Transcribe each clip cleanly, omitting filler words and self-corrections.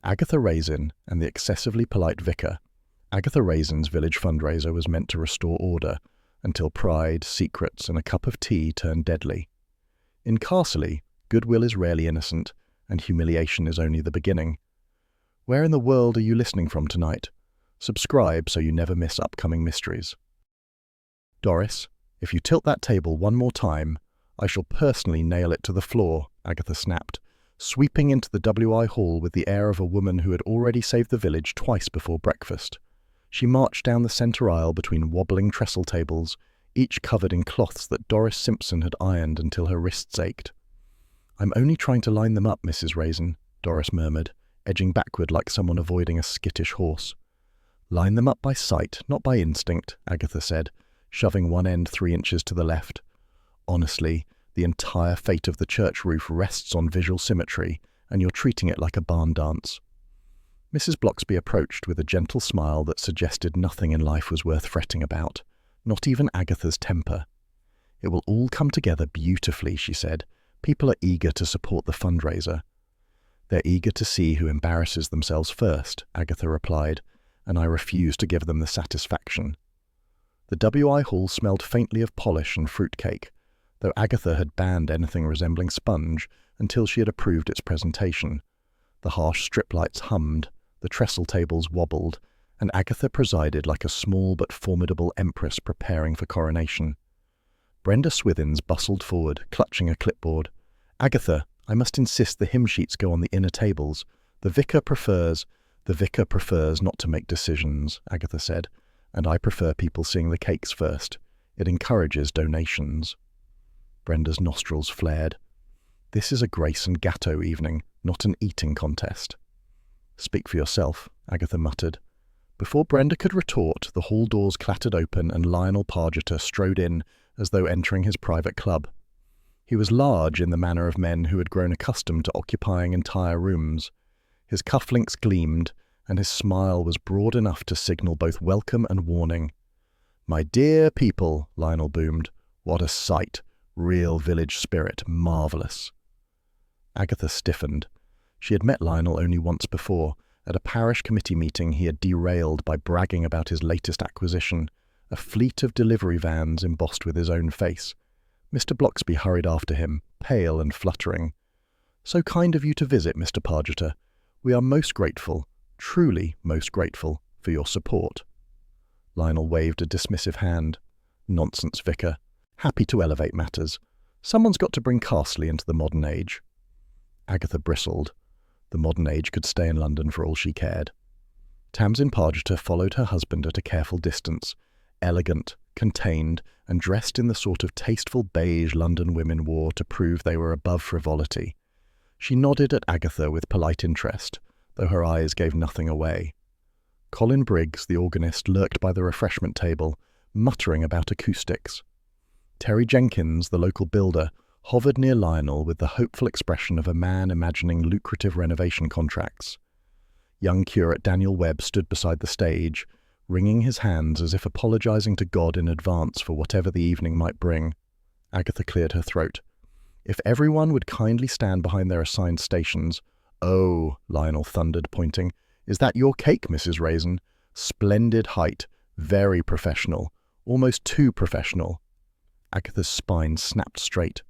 Agatha Raisin and the excessively polite Vicar. Agatha Raisin's village fundraiser was meant to restore order until pride, secrets, and a cup of tea turned deadly. In Carsley, goodwill is rarely innocent, and humiliation is only the beginning. Where in the world are you listening from tonight? Subscribe so you never miss upcoming mysteries. Doris, if you tilt that table one more time, I shall personally nail it to the floor, Agatha snapped, sweeping into the WI hall with the air of a woman who had already saved the village twice before breakfast. She marched down the centre aisle between wobbling trestle tables, each covered in cloths that Doris Simpson had ironed until her wrists ached. "I'm only trying to line them up, Mrs. Raisin," Doris murmured, edging backward like someone avoiding a skittish horse. "Line them up by sight, not by instinct," Agatha said, shoving one end 3 inches to the left. "Honestly, the entire fate of the church roof rests on visual symmetry, and you're treating it like a barn dance." Mrs. Bloxby approached with a gentle smile that suggested nothing in life was worth fretting about, not even Agatha's temper. "It will all come together beautifully," she said. "People are eager to support the fundraiser." "They're eager to see who embarrasses themselves first," Agatha replied, "and I refuse to give them the satisfaction." The WI hall smelled faintly of polish and fruitcake, though Agatha had banned anything resembling sponge until she had approved its presentation. The harsh strip lights hummed, the trestle tables wobbled, and Agatha presided like a small but formidable empress preparing for coronation. Brenda Swithins bustled forward, clutching a clipboard. "Agatha, I must insist the hymn sheets go on the inner tables. The vicar prefers not to make decisions," Agatha said, "and I prefer people seeing the cakes first. It encourages donations." Brenda's nostrils flared. "This is a Grace and Gatto evening, not an eating contest." "Speak for yourself," Agatha muttered. Before Brenda could retort, the hall doors clattered open and Lionel Pargeter strode in as though entering his private club. He was large in the manner of men who had grown accustomed to occupying entire rooms. His cufflinks gleamed, and his smile was broad enough to signal both welcome and warning. "My dear people," Lionel boomed. "What a sight! Real village spirit, marvellous." Agatha stiffened. She had met Lionel only once before. At a parish committee meeting he had derailed by bragging about his latest acquisition, a fleet of delivery vans embossed with his own face. Mr. Bloxby hurried after him, pale and fluttering. "So kind of you to visit, Mr. Pargeter. We are most grateful, truly most grateful, for your support." Lionel waved a dismissive hand. "Nonsense, Vicar. Happy to elevate matters. Someone's got to bring Carsley into the modern age." Agatha bristled. The modern age could stay in London for all she cared. Tamsin Pargeter followed her husband at a careful distance, elegant, contained, and dressed in the sort of tasteful beige London women wore to prove they were above frivolity. She nodded at Agatha with polite interest, though her eyes gave nothing away. Colin Briggs, the organist, lurked by the refreshment table, muttering about acoustics. Terry Jenkins, the local builder, hovered near Lionel with the hopeful expression of a man imagining lucrative renovation contracts. Young curate Daniel Webb stood beside the stage, wringing his hands as if apologizing to God in advance for whatever the evening might bring. Agatha cleared her throat. "If everyone would kindly stand behind their assigned stations—" "Oh," Lionel thundered, pointing. "Is that your cake, Mrs. Raisin? Splendid height, very professional, almost too professional." Agatha's spine snapped straight.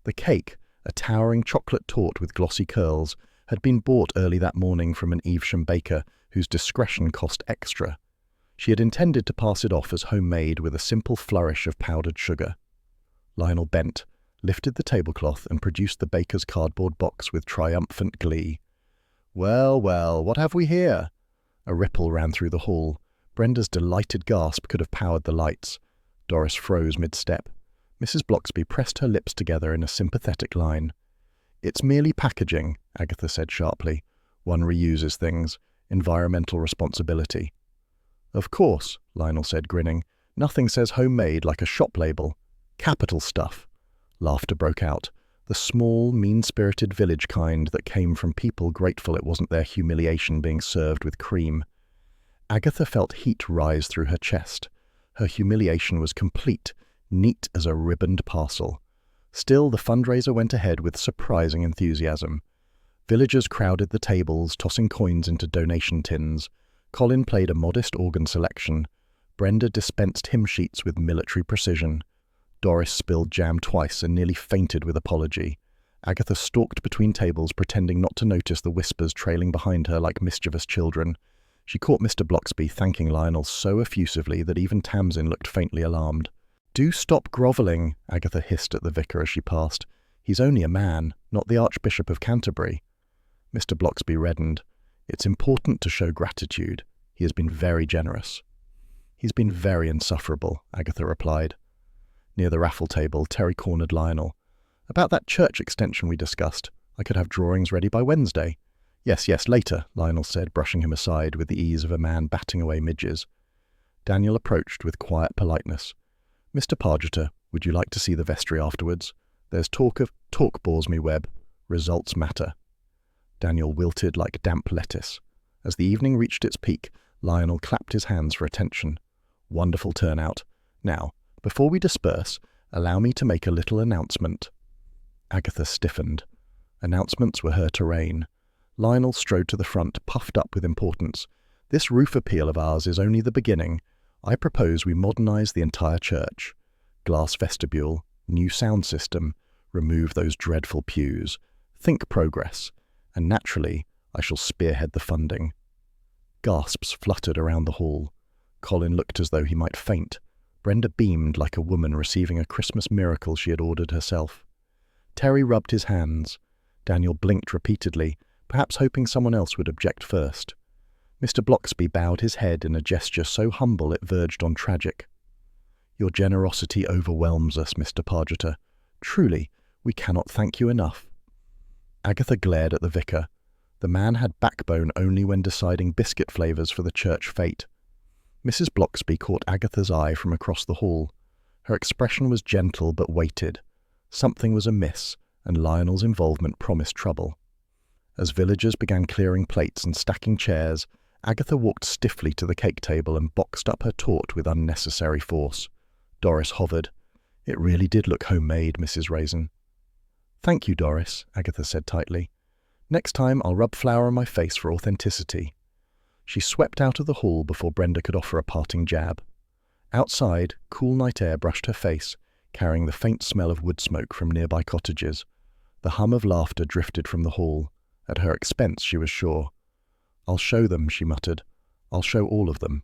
The cake, a towering chocolate torte with glossy curls, had been bought early that morning from an Evesham baker whose discretion cost extra. She had intended to pass it off as homemade with a simple flourish of powdered sugar. Lionel bent, lifted the tablecloth and produced the baker's cardboard box with triumphant glee. "Well, well, what have we here?" A ripple ran through the hall. Brenda's delighted gasp could have powered the lights. Doris froze mid-step. Mrs. Bloxby pressed her lips together in a sympathetic line. "It's merely packaging," Agatha said sharply. "One reuses things. Environmental responsibility." "Of course," Lionel said, grinning. "Nothing says homemade like a shop label. Capital stuff." Laughter broke out, the small, mean-spirited village kind that came from people grateful it wasn't their humiliation being served with cream. Agatha felt heat rise through her chest. Her humiliation was complete, neat as a ribboned parcel. Still, the fundraiser went ahead with surprising enthusiasm. Villagers crowded the tables, tossing coins into donation tins. Colin played a modest organ selection. Brenda dispensed hymn sheets with military precision. Doris spilled jam twice and nearly fainted with apology. Agatha stalked between tables, pretending not to notice the whispers trailing behind her like mischievous children. She caught Mr. Blocksby thanking Lionel so effusively that even Tamsin looked faintly alarmed. "Do stop grovelling," Agatha hissed at the vicar as she passed. "He's only a man, not the Archbishop of Canterbury." Mr. Blocksby reddened. "It's important to show gratitude. He has been very generous." "He's been very insufferable," Agatha replied. Near the raffle table, Terry cornered Lionel. "About that church extension we discussed. I could have drawings ready by Wednesday." Yes, later," Lionel said, brushing him aside with the ease of a man batting away midges. Daniel approached with quiet politeness. "Mr. Pargeter, would you like to see the vestry afterwards? There's talk bores me, Webb. Results matter." Daniel wilted like damp lettuce. As the evening reached its peak, Lionel clapped his hands for attention. "Wonderful turnout. Now, before we disperse, allow me to make a little announcement." Agatha stiffened. Announcements were her terrain. Lionel strode to the front, puffed up with importance. "This roof appeal of ours is only the beginning. I propose we modernise the entire church. Glass vestibule, new sound system, remove those dreadful pews. Think progress. And naturally, I shall spearhead the funding." Gasps fluttered around the hall. Colin looked as though he might faint. Brenda beamed like a woman receiving a Christmas miracle she had ordered herself. Terry rubbed his hands. Daniel blinked repeatedly, perhaps hoping someone else would object first. Mr. Blocksby bowed his head in a gesture so humble it verged on tragic. "Your generosity overwhelms us, Mr. Pargeter. Truly, we cannot thank you enough." Agatha glared at the vicar. The man had backbone only when deciding biscuit flavours for the church fete. Mrs. Blocksby caught Agatha's eye from across the hall. Her expression was gentle but weighted. Something was amiss, and Lionel's involvement promised trouble. As villagers began clearing plates and stacking chairs, Agatha walked stiffly to the cake table and boxed up her tort with unnecessary force. Doris hovered. "It really did look homemade, Mrs. Raisin." "Thank you, Doris," Agatha said tightly. "Next time I'll rub flour on my face for authenticity." She swept out of the hall before Brenda could offer a parting jab. Outside, cool night air brushed her face, carrying the faint smell of wood smoke from nearby cottages. The hum of laughter drifted from the hall. At her expense, she was sure. "I'll show them," she muttered. "I'll show all of them."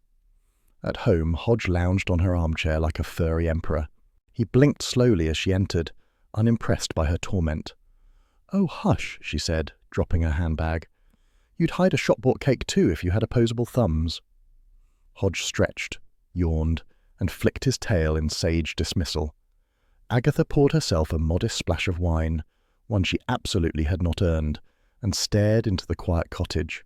At home, Hodge lounged on her armchair like a furry emperor. He blinked slowly as she entered, unimpressed by her torment. "Oh, hush," she said, dropping her handbag. "You'd hide a shop-bought cake too if you had opposable thumbs." Hodge stretched, yawned, and flicked his tail in sage dismissal. Agatha poured herself a modest splash of wine, one she absolutely had not earned, and stared into the quiet cottage.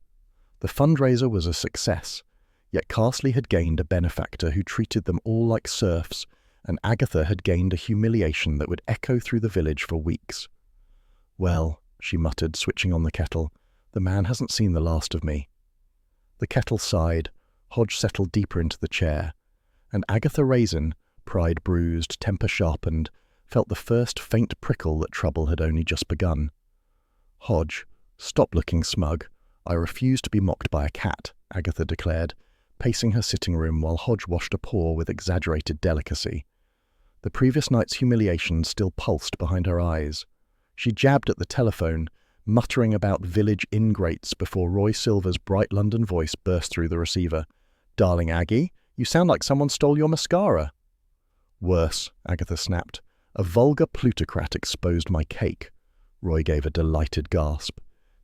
The fundraiser was a success, yet Carsley had gained a benefactor who treated them all like serfs, and Agatha had gained a humiliation that would echo through the village for weeks. "Well," she muttered, switching on the kettle, "the man hasn't seen the last of me." The kettle sighed, Hodge settled deeper into the chair, and Agatha Raisin, pride bruised, temper sharpened, felt the first faint prickle that trouble had only just begun. "Hodge, stop looking smug. I refuse to be mocked by a cat," Agatha declared, pacing her sitting room while Hodge washed a paw with exaggerated delicacy. The previous night's humiliation still pulsed behind her eyes. She jabbed at the telephone, muttering about village ingrates before Roy Silver's bright London voice burst through the receiver. "Darling Aggie, you sound like someone stole your mascara." "Worse," Agatha snapped. "A vulgar plutocrat exposed my cake." Roy gave a delighted gasp.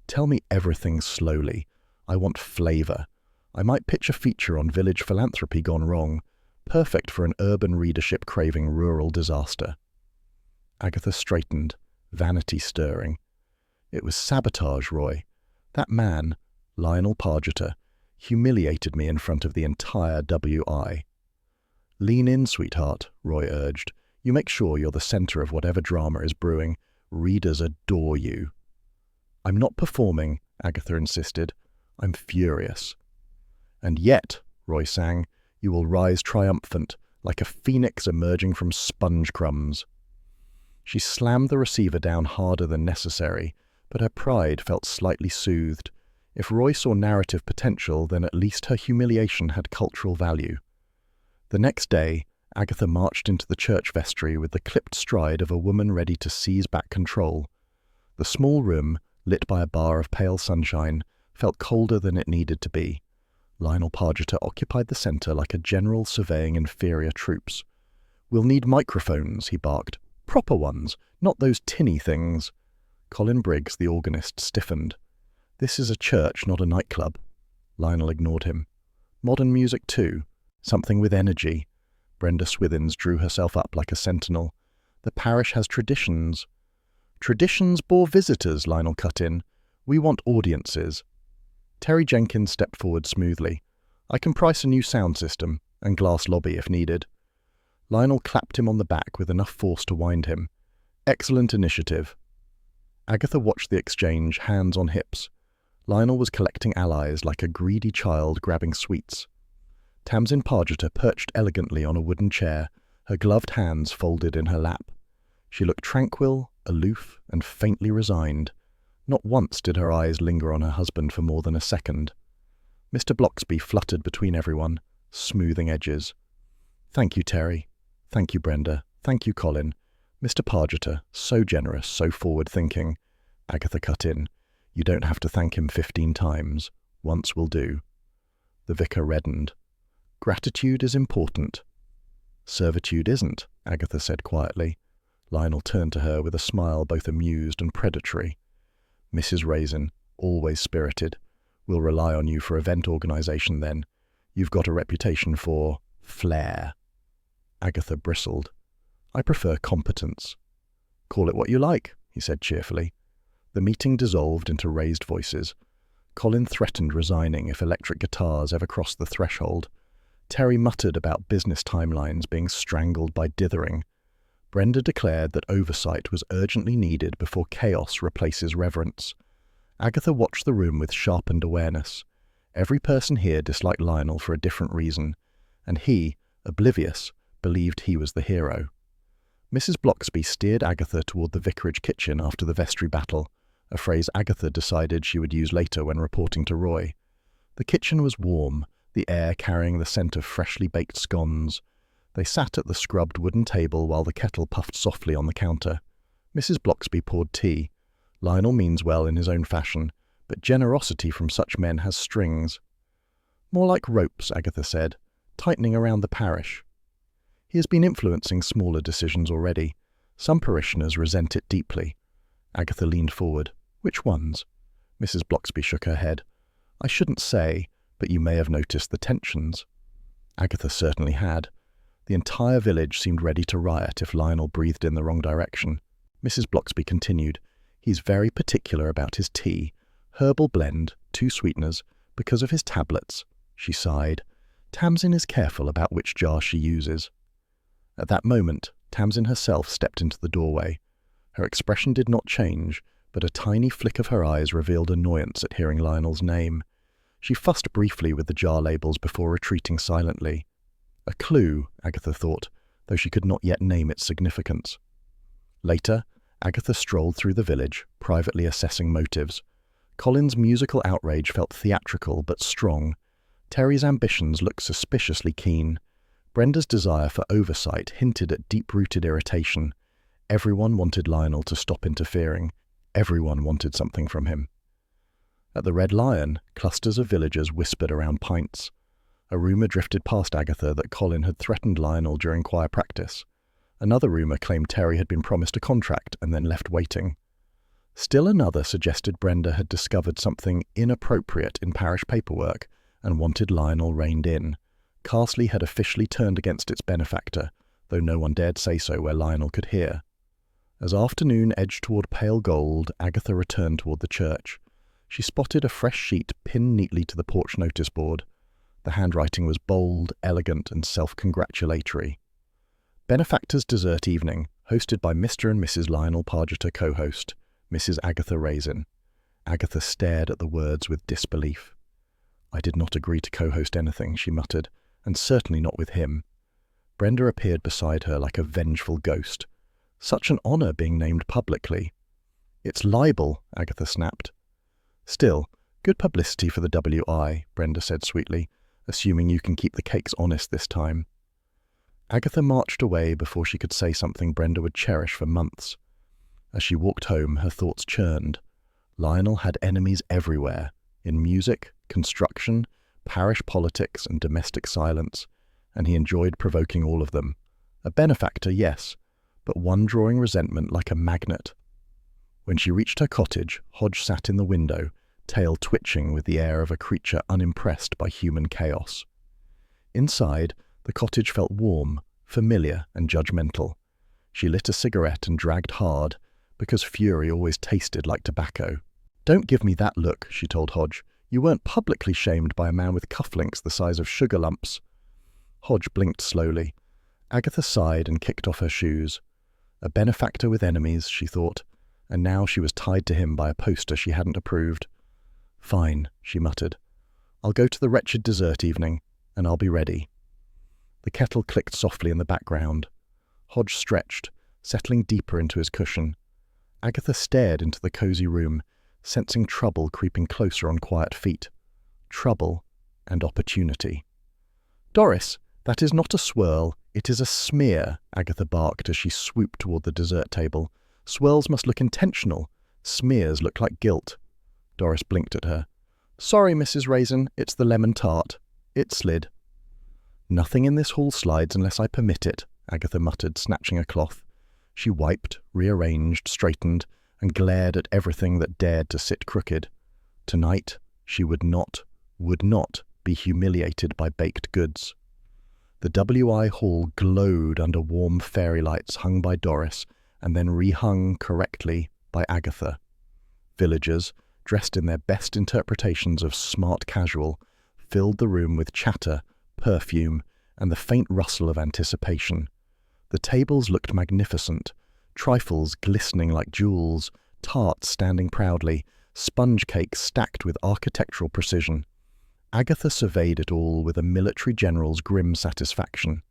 "Tell me everything slowly. I want flavour. I might pitch a feature on village philanthropy gone wrong, perfect for an urban readership craving rural disaster." Agatha straightened, vanity stirring. "It was sabotage, Roy. That man, Lionel Pargeter, humiliated me in front of the entire WI." "Lean in, sweetheart," Roy urged. "You make sure you're the centre of whatever drama is brewing. Readers adore you." "I'm not performing," Agatha insisted. "I'm furious." "And yet," Roy sang, "you will rise triumphant, like a phoenix emerging from sponge crumbs." She slammed the receiver down harder than necessary, but her pride felt slightly soothed. If Roy saw narrative potential, then at least her humiliation had cultural value. The next day, Agatha marched into the church vestry with the clipped stride of a woman ready to seize back control. The small room, lit by a bar of pale sunshine, felt colder than it needed to be. Lionel Pargeter occupied the centre like a general surveying inferior troops. "We'll need microphones," he barked. "Proper ones, not those tinny things." Colin Briggs, the organist, stiffened. "This is a church, not a nightclub." Lionel ignored him. "Modern music too. Something with energy." Brenda Swithins drew herself up like a sentinel. "The parish has traditions." "Traditions bore visitors," Lionel cut in. "We want audiences." Terry Jenkins stepped forward smoothly. "I can price a new sound system, and glass lobby if needed." Lionel clapped him on the back with enough force to wind him. "Excellent initiative." Agatha watched the exchange, hands on hips. Lionel was collecting allies like a greedy child grabbing sweets. Tamsin Pargeter perched elegantly on a wooden chair, her gloved hands folded in her lap. She looked tranquil, aloof, and faintly resigned. Not once did her eyes linger on her husband for more than a second. Mr. Blocksby fluttered between everyone, smoothing edges. "Thank you, Terry. Thank you, Brenda. Thank you, Colin. Mr. Pargeter, so generous, so forward-thinking." Agatha cut in. "You don't have to thank him 15 times. Once will do." The vicar reddened. "Gratitude is important." "Servitude isn't," Agatha said quietly. Lionel turned to her with a smile both amused and predatory. "Mrs. Raisin, always spirited. We'll rely on you for event organisation then. You've got a reputation for flair." Agatha bristled. "I prefer competence." "Call it what you like," he said cheerfully. The meeting dissolved into raised voices. Colin threatened resigning if electric guitars ever crossed the threshold. Terry muttered about business timelines being strangled by dithering. Brenda declared that oversight was urgently needed before chaos replaces reverence. Agatha watched the room with sharpened awareness. Every person here disliked Lionel for a different reason, and he, oblivious, believed he was the hero. Mrs. Blocksby steered Agatha toward the vicarage kitchen after the vestry battle, a phrase Agatha decided she would use later when reporting to Roy. The kitchen was warm, the air carrying the scent of freshly baked scones. They sat at the scrubbed wooden table while the kettle puffed softly on the counter. Mrs. Blocksby poured tea. Lionel means well in his own fashion, but generosity from such men has strings. "More like ropes," Agatha said, "tightening around the parish." "He has been influencing smaller decisions already. Some parishioners resent it deeply." Agatha leaned forward. "Which ones?" Mrs. Blocksby shook her head. "I shouldn't say, but you may have noticed the tensions." Agatha certainly had. The entire village seemed ready to riot if Lionel breathed in the wrong direction. Mrs. Blocksby continued. "He's very particular about his tea. Herbal blend, 2 sweeteners, because of his tablets." She sighed. "Tamsin is careful about which jar she uses." At that moment, Tamsin herself stepped into the doorway. Her expression did not change, but a tiny flick of her eyes revealed annoyance at hearing Lionel's name. She fussed briefly with the jar labels before retreating silently. A clue, Agatha thought, though she could not yet name its significance. Later, Agatha strolled through the village, privately assessing motives. Colin's musical outrage felt theatrical but strong. Terry's ambitions looked suspiciously keen. Brenda's desire for oversight hinted at deep-rooted irritation. Everyone wanted Lionel to stop interfering. Everyone wanted something from him. At the Red Lion, clusters of villagers whispered around pints. A rumour drifted past Agatha that Colin had threatened Lionel during choir practice. Another rumour claimed Terry had been promised a contract and then left waiting. Still another suggested Brenda had discovered something inappropriate in parish paperwork and wanted Lionel reined in. Carsley had officially turned against its benefactor, though no one dared say so where Lionel could hear. As afternoon edged toward pale gold, Agatha returned toward the church. She spotted a fresh sheet pinned neatly to the porch notice board. The handwriting was bold, elegant, and self-congratulatory. Benefactor's Dessert Evening, hosted by Mr. and Mrs. Lionel Pargeter, co-host, Mrs. Agatha Raisin. Agatha stared at the words with disbelief. "I did not agree to co-host anything," she muttered, "and certainly not with him." Brenda appeared beside her like a vengeful ghost. Such an honour being named publicly. It's libel, Agatha snapped. Still, good publicity for the WI, Brenda said sweetly, assuming you can keep the cakes honest this time. Agatha marched away before she could say something Brenda would cherish for months. As she walked home, her thoughts churned. Lionel had enemies everywhere, in music, construction, parish politics, and domestic silence, and he enjoyed provoking all of them. A benefactor, yes, but one drawing resentment like a magnet. When she reached her cottage, Hodge sat in the window, tail twitching with the air of a creature unimpressed by human chaos. Inside, the cottage felt warm, familiar, and judgmental. She lit a cigarette and dragged hard, because fury always tasted like tobacco. "Don't give me that look," she told Hodge. "You weren't publicly shamed by a man with cufflinks the size of sugar lumps." Hodge blinked slowly. Agatha sighed and kicked off her shoes. A benefactor with enemies, she thought, and now she was tied to him by a poster she hadn't approved. "Fine," she muttered. "I'll go to the wretched dessert evening, and I'll be ready." The kettle clicked softly in the background. Hodge stretched, settling deeper into his cushion. Agatha stared into the cosy room, sensing trouble creeping closer on quiet feet. Trouble and opportunity. "Doris, that is not a swirl, it is a smear," Agatha barked as she swooped toward the dessert table. "Swirls must look intentional. Smears look like guilt." Doris blinked at her. "Sorry, Mrs. Raisin, it's the lemon tart." It slid. "Nothing in this hall slides unless I permit it," Agatha muttered, snatching a cloth. She wiped, rearranged, straightened, and glared at everything that dared to sit crooked. Tonight, she would not be humiliated by baked goods. The WI hall glowed under warm fairy lights hung by Doris and then rehung correctly by Agatha. Villagers, dressed in their best interpretations of smart casual, filled the room with chatter, perfume, and the faint rustle of anticipation. The tables looked magnificent, trifles glistening like jewels, tarts standing proudly, sponge cakes stacked with architectural precision. Agatha surveyed it all with a military general's grim satisfaction.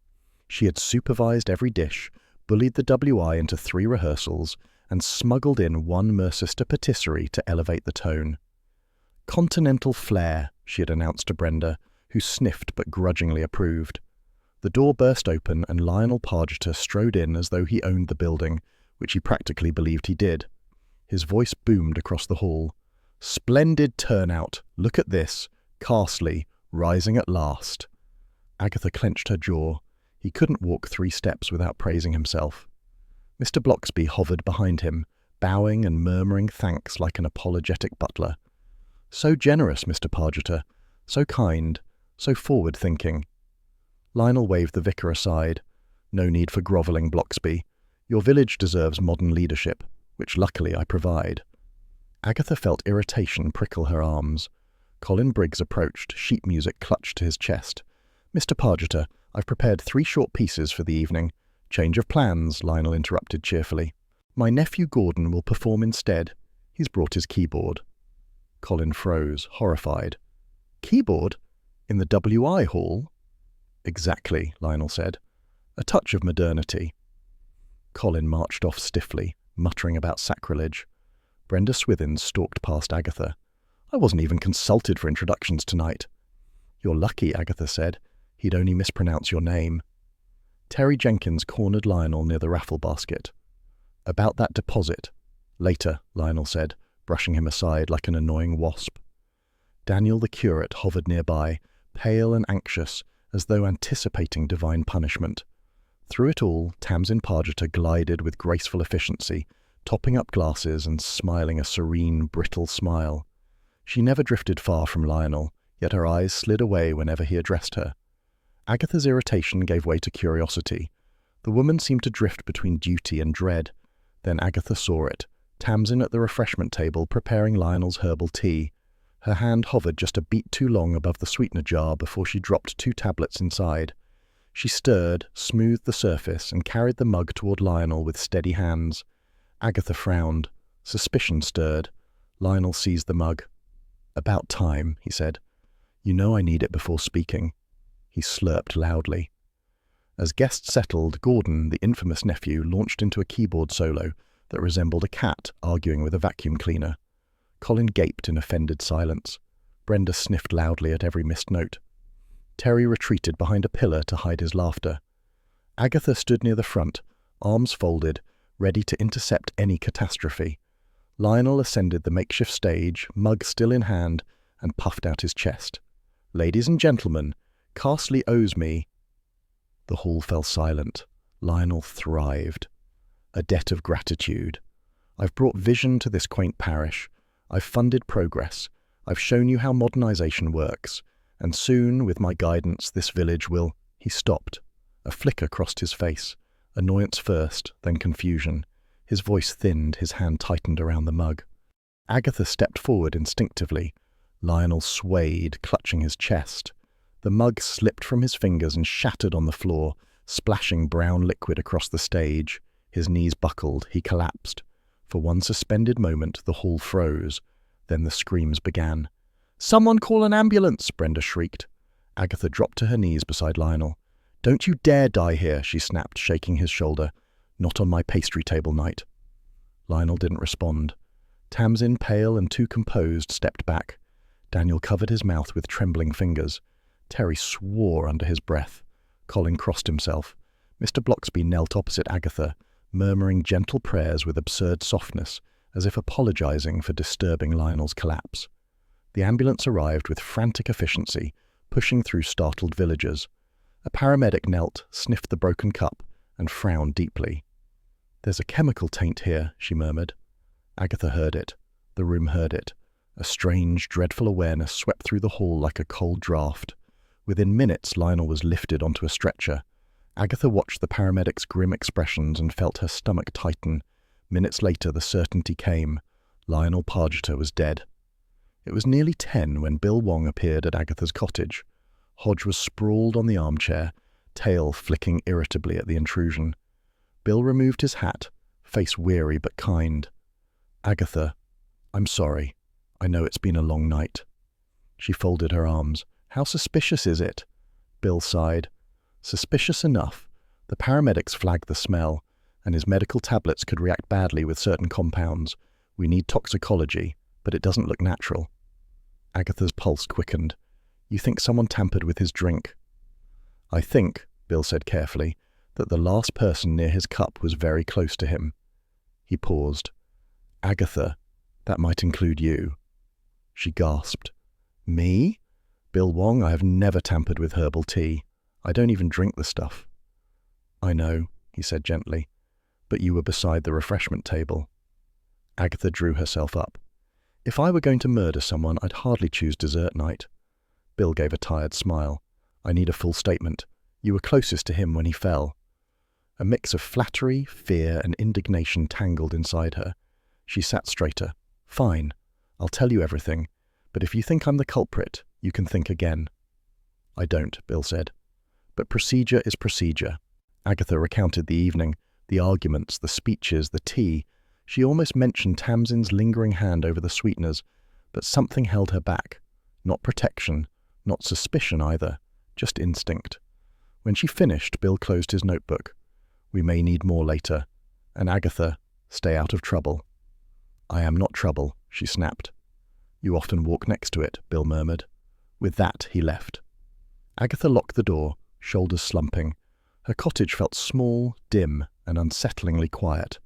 She had supervised every dish, bullied the WI into 3 rehearsals, and smuggled in 1 Mercester patisserie to elevate the tone. "Continental flair," she had announced to Brenda, who sniffed but grudgingly approved. The door burst open and Lionel Pargeter strode in as though he owned the building, which he practically believed he did. His voice boomed across the hall. "Splendid turnout! Look at this! Carsley, rising at last!" Agatha clenched her jaw. He couldn't walk 3 steps without praising himself. Mr. Blocksby hovered behind him, bowing and murmuring thanks like an apologetic butler. "So generous, Mr. Pargeter. So kind. So forward-thinking." Lionel waved the vicar aside. "No need for grovelling, Blocksby. Your village deserves modern leadership, which luckily I provide." Agatha felt irritation prickle her arms. Colin Briggs approached, sheet music clutched to his chest. "Mr. Pargeter, I've prepared 3 short pieces for the evening." "Change of plans," Lionel interrupted cheerfully. "My nephew Gordon will perform instead. He's brought his keyboard." Colin froze, horrified. "Keyboard? In the WI hall?" "Exactly," Lionel said. "A touch of modernity." Colin marched off stiffly, muttering about sacrilege. Brenda Swithins stalked past Agatha. "I wasn't even consulted for introductions tonight." "You're lucky," Agatha said. "He'd only mispronounce your name." Terry Jenkins cornered Lionel near the raffle basket. "About that deposit." "Later," Lionel said, brushing him aside like an annoying wasp. Daniel the curate hovered nearby, pale and anxious, as though anticipating divine punishment. Through it all, Tamsin Pargeter glided with graceful efficiency, topping up glasses and smiling a serene, brittle smile. She never drifted far from Lionel, yet her eyes slid away whenever he addressed her. Agatha's irritation gave way to curiosity. The woman seemed to drift between duty and dread. Then Agatha saw it, Tamsin at the refreshment table preparing Lionel's herbal tea. Her hand hovered just a beat too long above the sweetener jar before she dropped 2 tablets inside. She stirred, smoothed the surface, and carried the mug toward Lionel with steady hands. Agatha frowned. Suspicion stirred. Lionel seized the mug. "About time," he said. "You know I need it before speaking." He slurped loudly. As guests settled, Gordon, the infamous nephew, launched into a keyboard solo, that resembled a cat arguing with a vacuum cleaner. Colin gaped in offended silence. Brenda sniffed loudly at every missed note. Terry retreated behind a pillar to hide his laughter. Agatha stood near the front, arms folded, ready to intercept any catastrophe. Lionel ascended the makeshift stage, mug still in hand, and puffed out his chest. "Ladies and gentlemen, Carsley owes me—" The hall fell silent. Lionel thrived. "A debt of gratitude. I've brought vision to this quaint parish. I've funded progress. I've shown you how modernization works. And soon, with my guidance, this village will—" He stopped. A flicker crossed his face. Annoyance first, then confusion. His voice thinned, his hand tightened around the mug. Agatha stepped forward instinctively. Lionel swayed, clutching his chest. The mug slipped from his fingers and shattered on the floor, splashing brown liquid across the stage. His knees buckled. He collapsed. For one suspended moment, the hall froze. Then the screams began. "Someone call an ambulance!" Brenda shrieked. Agatha dropped to her knees beside Lionel. "Don't you dare die here," she snapped, shaking his shoulder. "Not on my pastry table night." Lionel didn't respond. Tamsin, pale and too composed, stepped back. Daniel covered his mouth with trembling fingers. Terry swore under his breath. Colin crossed himself. Mr. Bloxby knelt opposite Agatha, murmuring gentle prayers with absurd softness, as if apologizing for disturbing Lionel's collapse. The ambulance arrived with frantic efficiency, pushing through startled villagers. A paramedic knelt, sniffed the broken cup, and frowned deeply. "There's a chemical taint here," she murmured. Agatha heard it. The room heard it. A strange, dreadful awareness swept through the hall like a cold draught. Within minutes, Lionel was lifted onto a stretcher. Agatha watched the paramedic's grim expressions and felt her stomach tighten. Minutes later, the certainty came. Lionel Pargeter was dead. It was nearly 10 when Bill Wong appeared at Agatha's cottage. Hodge was sprawled on the armchair, tail flicking irritably at the intrusion. Bill removed his hat, face weary but kind. "Agatha, I'm sorry. I know it's been a long night." She folded her arms. "How suspicious is it?" Bill sighed. "Suspicious enough. The paramedics flagged the smell, and his medical tablets could react badly with certain compounds. We need toxicology, but it doesn't look natural." Agatha's pulse quickened. "You think someone tampered with his drink?" "I think," Bill said carefully, "that the last person near his cup was very close to him." He paused. "Agatha, that might include you." She gasped. "Me? Bill Wong, I have never tampered with herbal tea. I don't even drink the stuff." "I know," he said gently, "but you were beside the refreshment table." Agatha drew herself up. "If I were going to murder someone, I'd hardly choose dessert night." Bill gave a tired smile. "I need a full statement. You were closest to him when he fell." A mix of flattery, fear, and indignation tangled inside her. She sat straighter. "Fine. I'll tell you everything. But if you think I'm the culprit, you can think again." "I don't," Bill said. "But procedure is procedure." Agatha recounted the evening, the arguments, the speeches, the tea. She almost mentioned Tamsin's lingering hand over the sweeteners, but something held her back. Not protection, not suspicion either, just instinct. When she finished, Bill closed his notebook. "We may need more later. And Agatha, stay out of trouble." "I am not trouble," she snapped. "You often walk next to it," Bill murmured. With that, he left. Agatha locked the door, shoulders slumping. Her cottage felt small, dim, and unsettlingly quiet.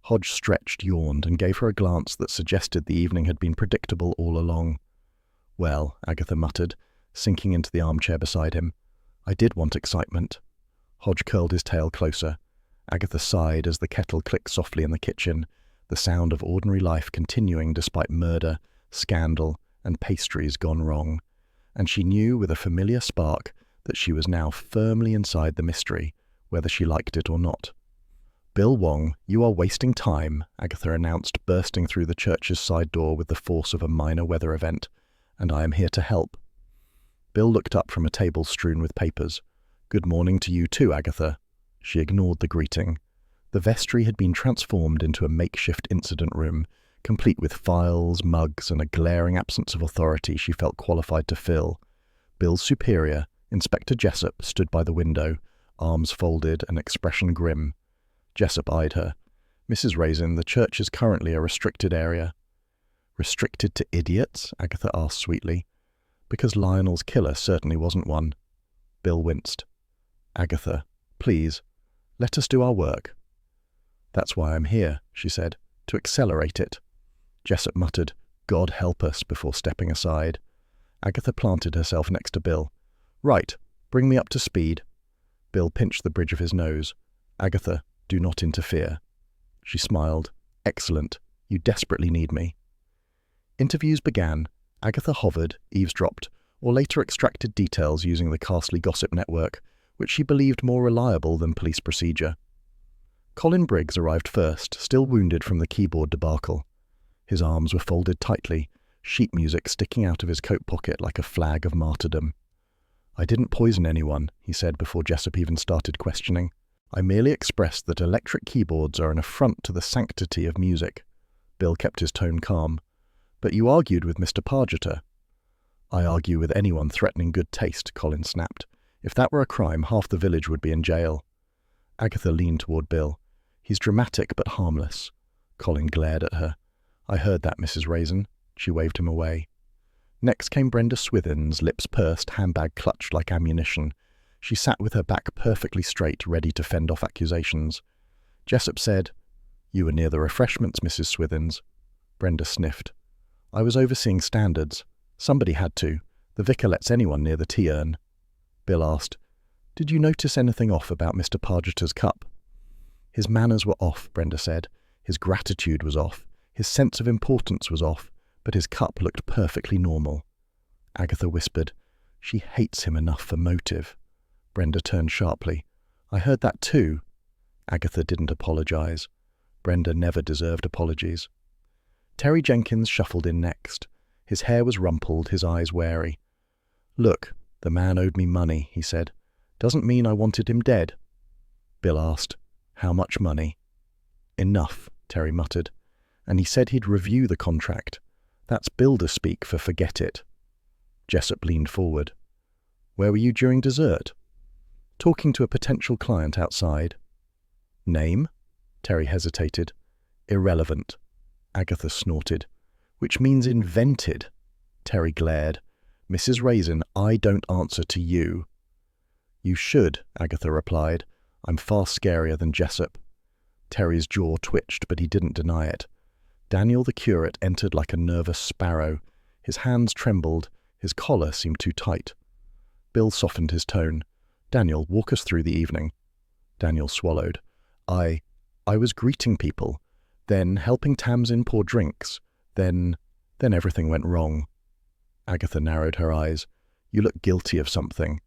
Hodge stretched, yawned, and gave her a glance that suggested the evening had been predictable all along. "Well," Agatha muttered, sinking into the armchair beside him, "I did want excitement." Hodge curled his tail closer. Agatha sighed as the kettle clicked softly in the kitchen, the sound of ordinary life continuing despite murder, scandal, and pastries gone wrong. And she knew with a familiar spark that she was now firmly inside the mystery, whether she liked it or not. "Bill Wong, you are wasting time," Agatha announced, bursting through the church's side door with the force of a minor weather event, "and I am here to help." Bill looked up from a table strewn with papers. "Good morning to you too, Agatha." She ignored the greeting. The vestry had been transformed into a makeshift incident room, complete with files, mugs, and a glaring absence of authority she felt qualified to fill. Bill's superior, Inspector Jessup, stood by the window, arms folded and expression grim. Jessup eyed her. Mrs. Raisin, the church is currently a restricted area. Restricted to idiots? Agatha asked sweetly. Because Lionel's killer certainly wasn't one. Bill winced. Agatha, please, let us do our work. That's why I'm here, she said, to accelerate it. Jessup muttered, God help us, before stepping aside. Agatha planted herself next to Bill. Right, bring me up to speed. Bill pinched the bridge of his nose. Agatha, do not interfere. She smiled. Excellent. You desperately need me. Interviews began. Agatha hovered, eavesdropped, or later extracted details using the Carsley gossip network, which she believed more reliable than police procedure. Colin Briggs arrived first, still wounded from the keyboard debacle. His arms were folded tightly, sheet music sticking out of his coat pocket like a flag of martyrdom. I didn't poison anyone, he said before Jessup even started questioning. I merely expressed that electric keyboards are an affront to the sanctity of music. Bill kept his tone calm. But you argued with Mr. Pargeter. I argue with anyone threatening good taste, Colin snapped. If that were a crime, half the village would be in jail. Agatha leaned toward Bill. He's dramatic but harmless. Colin glared at her. I heard that, Mrs. Raisin. She waved him away. Next came Brenda Swithins, lips pursed, handbag clutched like ammunition. She sat with her back perfectly straight, ready to fend off accusations. Jessup said, You were near the refreshments, Mrs. Swithins. Brenda sniffed. I was overseeing standards. Somebody had to. The vicar lets anyone near the tea urn. Bill asked, Did you notice anything off about Mr. Pargeter's cup? His manners were off, Brenda said. His gratitude was off. His sense of importance was off. But his cup looked perfectly normal. Agatha whispered, She hates him enough for motive. Brenda turned sharply. I heard that too. Agatha didn't apologize. Brenda never deserved apologies. Terry Jenkins shuffled in next. His hair was rumpled, his eyes wary. Look, the man owed me money, he said. Doesn't mean I wanted him dead. Bill asked, How much money? Enough, Terry muttered. And he said he'd review the contract. That's builder speak for forget it. Jessup leaned forward. Where were you during dessert? Talking to a potential client outside. Name? Terry hesitated. Irrelevant. Agatha snorted. Which means invented. Terry glared. Mrs. Raisin, I don't answer to you. You should, Agatha replied. I'm far scarier than Jessup. Terry's jaw twitched, but he didn't deny it. Daniel the curate entered like a nervous sparrow. His hands trembled. His collar seemed too tight. Bill softened his tone. Daniel, walk us through the evening. Daniel swallowed. I was greeting people, then helping Tamsin pour drinks, then everything went wrong. Agatha narrowed her eyes. You look guilty of something.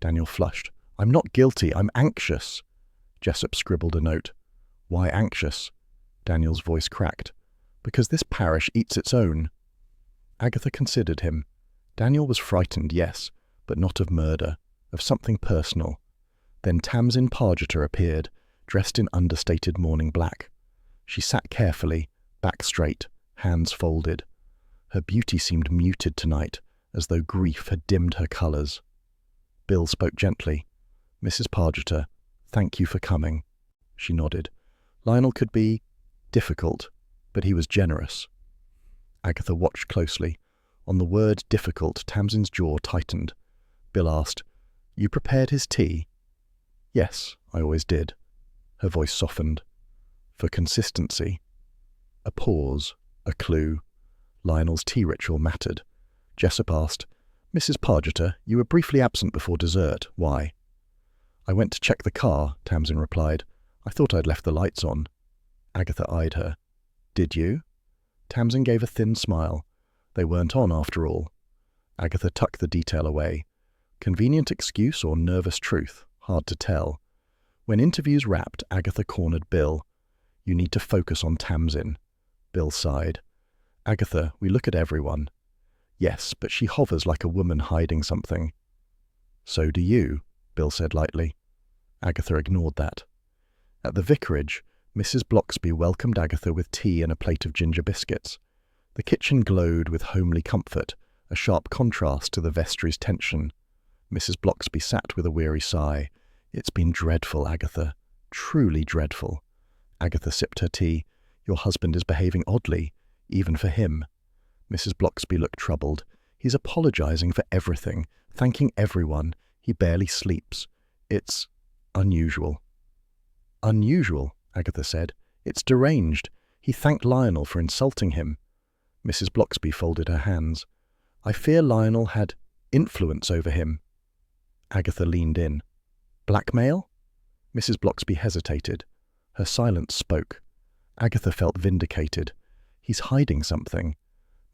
Daniel flushed. I'm not guilty, I'm anxious. Jessup scribbled a note. Why anxious? Daniel's voice cracked. Because this parish eats its own. Agatha considered him. Daniel was frightened, yes, but not of murder, of something personal. Then Tamsin Pargeter appeared, dressed in understated mourning black. She sat carefully, back straight, hands folded. Her beauty seemed muted tonight, as though grief had dimmed her colours. Bill spoke gently. Mrs. Pargeter, thank you for coming. She nodded. Lionel could be difficult, but he was generous. Agatha watched closely. On the word difficult, Tamsin's jaw tightened. Bill asked, You prepared his tea? Yes, I always did. Her voice softened. For consistency. A pause, a clue. Lionel's tea ritual mattered. Jessup asked, Mrs. Pargeter, you were briefly absent before dessert. Why? I went to check the car, Tamsin replied. I thought I'd left the lights on. Agatha eyed her. Did you? Tamsin gave a thin smile. They weren't on after all. Agatha tucked the detail away. Convenient excuse or nervous truth? Hard to tell. When interviews wrapped, Agatha cornered Bill. You need to focus on Tamsin. Bill sighed. Agatha, we look at everyone. Yes, but she hovers like a woman hiding something. So do you, Bill said lightly. Agatha ignored that. At the vicarage, Mrs. Bloxby welcomed Agatha with tea and a plate of ginger biscuits. The kitchen glowed with homely comfort, a sharp contrast to the vestry's tension. Mrs. Bloxby sat with a weary sigh. It's been dreadful, Agatha. Truly dreadful. Agatha sipped her tea. "Your husband is behaving oddly, even for him." Mrs. Blocksby looked troubled. "He's apologizing for everything, thanking everyone. He barely sleeps. It's unusual." "Unusual," Agatha said. "It's deranged. He thanked Lionel for insulting him." Mrs. Blocksby folded her hands. "I fear Lionel had influence over him." Agatha leaned in. "Blackmail?" Mrs. Blocksby hesitated. Her silence spoke. Agatha felt vindicated. "He's hiding something."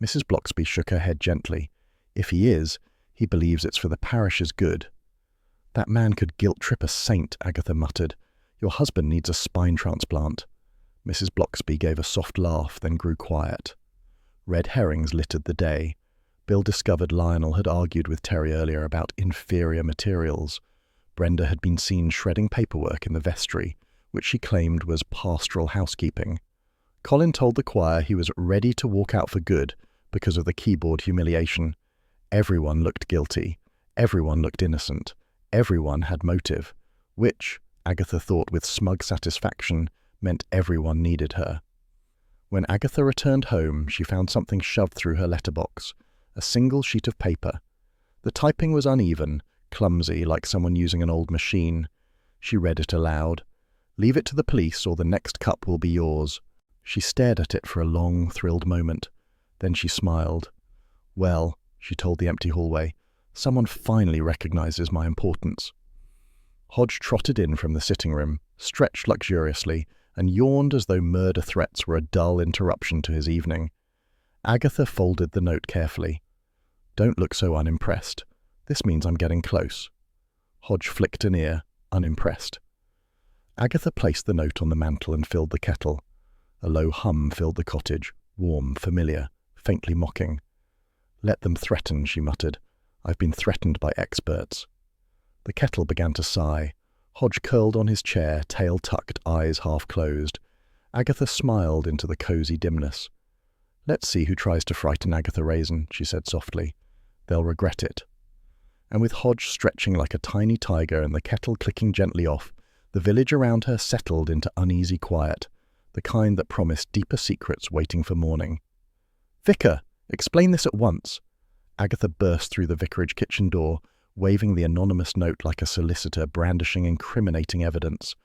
Mrs. Blocksby shook her head gently. "If he is, he believes it's for the parish's good." "That man could guilt-trip a saint," Agatha muttered. "Your husband needs a spine transplant." Mrs. Blocksby gave a soft laugh, then grew quiet. Red herrings littered the day. Bill discovered Lionel had argued with Terry earlier about inferior materials. Brenda had been seen shredding paperwork in the vestry, which she claimed was pastoral housekeeping. Colin told the choir he was ready to walk out for good because of the keyboard humiliation. Everyone looked guilty. Everyone looked innocent. Everyone had motive, which, Agatha thought with smug satisfaction, meant everyone needed her. When Agatha returned home, she found something shoved through her letterbox, a single sheet of paper. The typing was uneven, clumsy, like someone using an old machine. She read it aloud. "Leave it to the police or the next cup will be yours." She stared at it for a long, thrilled moment. Then she smiled. "Well," she told the empty hallway, "someone finally recognizes my importance." Hodge trotted in from the sitting room, stretched luxuriously, and yawned as though murder threats were a dull interruption to his evening. Agatha folded the note carefully. "Don't look so unimpressed. This means I'm getting close." Hodge flicked an ear, unimpressed. Agatha placed the note on the mantel and filled the kettle. A low hum filled the cottage, warm, familiar, faintly mocking. "Let them threaten," she muttered. "I've been threatened by experts." The kettle began to sigh. Hodge curled on his chair, tail tucked, eyes half closed. Agatha smiled into the cosy dimness. "Let's see who tries to frighten Agatha Raisin," she said softly. "They'll regret it." And with Hodge stretching like a tiny tiger and the kettle clicking gently off, the village around her settled into uneasy quiet, the kind that promised deeper secrets waiting for morning. "Vicar, explain this at once." Agatha burst through the vicarage kitchen door, waving the anonymous note like a solicitor brandishing incriminating evidence.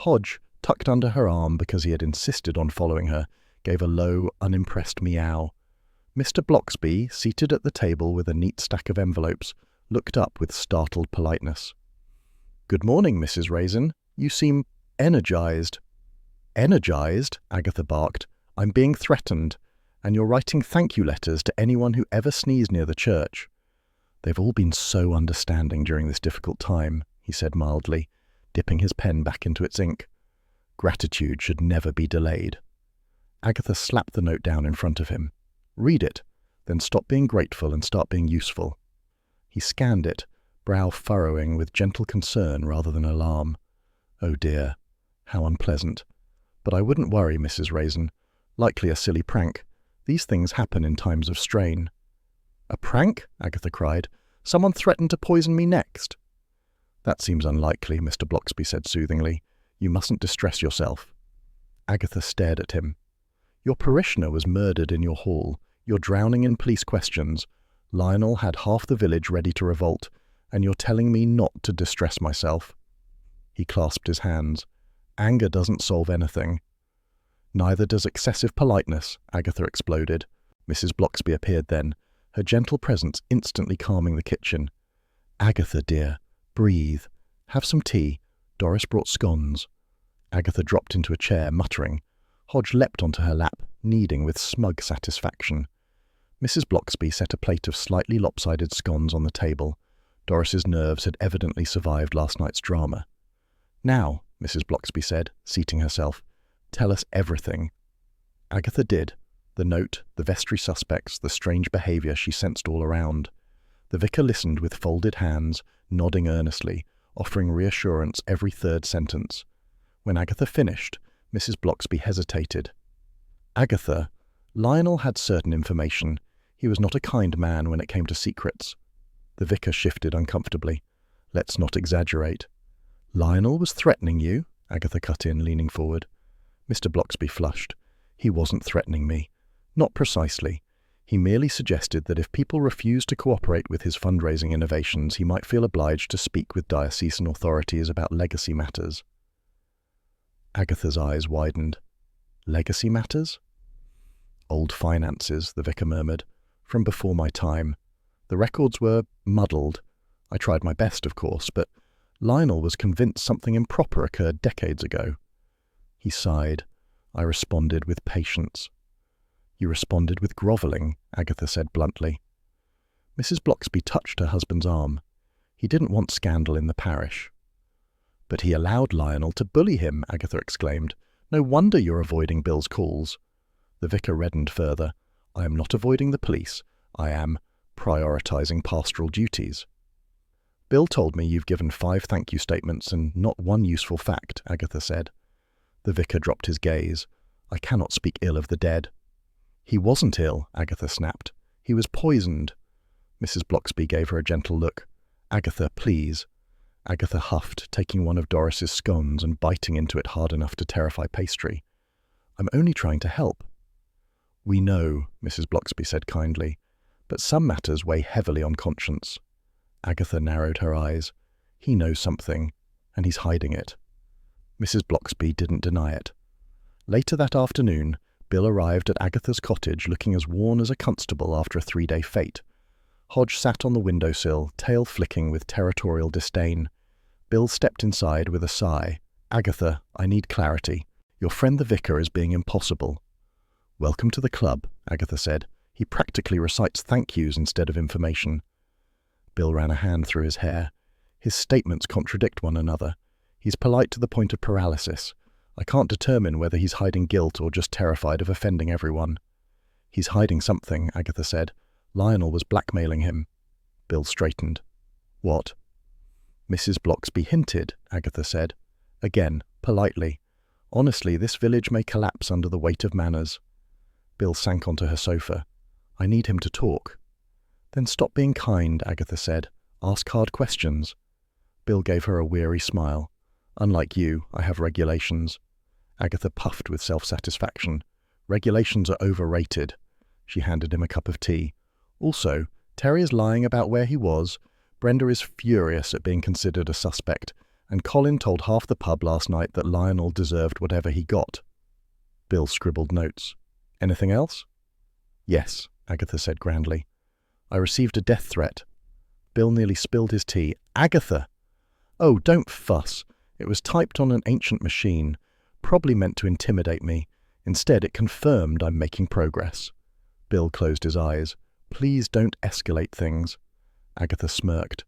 Hodge, tucked under her arm because he had insisted on following her, gave a low, unimpressed meow. Mr. Blocksby, seated at the table with a neat stack of envelopes, looked up with startled politeness. "Good morning, Mrs. Raisin. You seem energized." "Energized?" Agatha barked. "I'm being threatened, and you're writing thank-you letters to anyone who ever sneezed near the church." "They've all been so understanding during this difficult time," he said mildly, dipping his pen back into its ink. "Gratitude should never be delayed." Agatha slapped the note down in front of him. "Read it, then stop being grateful and start being useful." He scanned it, brow furrowing with gentle concern rather than alarm. "Oh dear, how unpleasant. But I wouldn't worry, Mrs. Raisin. Likely a silly prank. These things happen in times of strain." "A prank?" Agatha cried. "Someone threatened to poison me next." "That seems unlikely," Mr. Blocksby said soothingly. "You mustn't distress yourself." Agatha stared at him. "Your parishioner was murdered in your hall. You're drowning in police questions. Lionel had half the village ready to revolt, and you're telling me not to distress myself." He clasped his hands. "Anger doesn't solve anything." "Neither does excessive politeness," Agatha exploded. Mrs. Blocksby appeared then, her gentle presence instantly calming the kitchen. "Agatha, dear, breathe. Have some tea. Doris brought scones." Agatha dropped into a chair, muttering. Hodge leapt onto her lap, kneading with smug satisfaction. Mrs. Blocksby set a plate of slightly lopsided scones on the table. Doris's nerves had evidently survived last night's drama. "Now," Mrs. Blocksby said, seating herself, "tell us everything." Agatha did. The note, the vestry suspects, the strange behaviour she sensed all around. The vicar listened with folded hands, nodding earnestly, offering reassurance every third sentence. When Agatha finished, Mrs. Blocksby hesitated. "Agatha, Lionel had certain information. He was not a kind man when it came to secrets." The vicar shifted uncomfortably. "Let's not exaggerate." "Lionel was threatening you?" Agatha cut in, leaning forward. Mr. Bloxby flushed. He wasn't threatening me. Not precisely. He merely suggested that if people refused to cooperate with his fundraising innovations, he might feel obliged to speak with diocesan authorities about legacy matters. Agatha's eyes widened. Legacy matters? Old finances, the vicar murmured, from before my time. The records were muddled. I tried my best, of course, but Lionel was convinced something improper occurred decades ago. He sighed. I responded with patience. You responded with grovelling, Agatha said bluntly. Mrs. Bloxby touched her husband's arm. He didn't want scandal in the parish. But he allowed Lionel to bully him, Agatha exclaimed. No wonder you're avoiding Bill's calls. The vicar reddened further. I am not avoiding the police. I am prioritising pastoral duties. Bill told me you've given 5 thank you statements and not one useful fact, Agatha said. The vicar dropped his gaze. I cannot speak ill of the dead. He wasn't ill, Agatha snapped. He was poisoned. Mrs. Bloxby gave her a gentle look. Agatha, please. Agatha huffed, taking one of Doris's scones and biting into it hard enough to terrify Pastry. I'm only trying to help. We know, Mrs. Bloxby said kindly, but some matters weigh heavily on conscience. Agatha narrowed her eyes. He knows something, and he's hiding it. Mrs. Bloxby didn't deny it. Later that afternoon, Bill arrived at Agatha's cottage looking as worn as a constable after a 3-day fete. Hodge sat on the windowsill, tail flicking with territorial disdain. Bill stepped inside with a sigh. Agatha, I need clarity. Your friend the vicar is being impossible. Welcome to the club, Agatha said. He practically recites thank yous instead of information. Bill ran a hand through his hair. His statements contradict one another. He's polite to the point of paralysis. I can't determine whether he's hiding guilt or just terrified of offending everyone. He's hiding something, Agatha said. Lionel was blackmailing him. Bill straightened. What? Mrs. Bloxby hinted, Agatha said. Again, politely. Honestly, this village may collapse under the weight of manners. Bill sank onto her sofa. I need him to talk. Then stop being kind, Agatha said. Ask hard questions. Bill gave her a weary smile. Unlike you, I have regulations. Agatha puffed with self-satisfaction. Regulations are overrated. She handed him a cup of tea. Also, Terry is lying about where he was. Brenda is furious at being considered a suspect, and Colin told half the pub last night that Lionel deserved whatever he got. Bill scribbled notes. Anything else? Yes, Agatha said grandly. I received a death threat. Bill nearly spilled his tea. Agatha! Oh, don't fuss. It was typed on an ancient machine, probably meant to intimidate me. Instead, it confirmed I'm making progress. Bill closed his eyes. Please don't escalate things. Agatha smirked.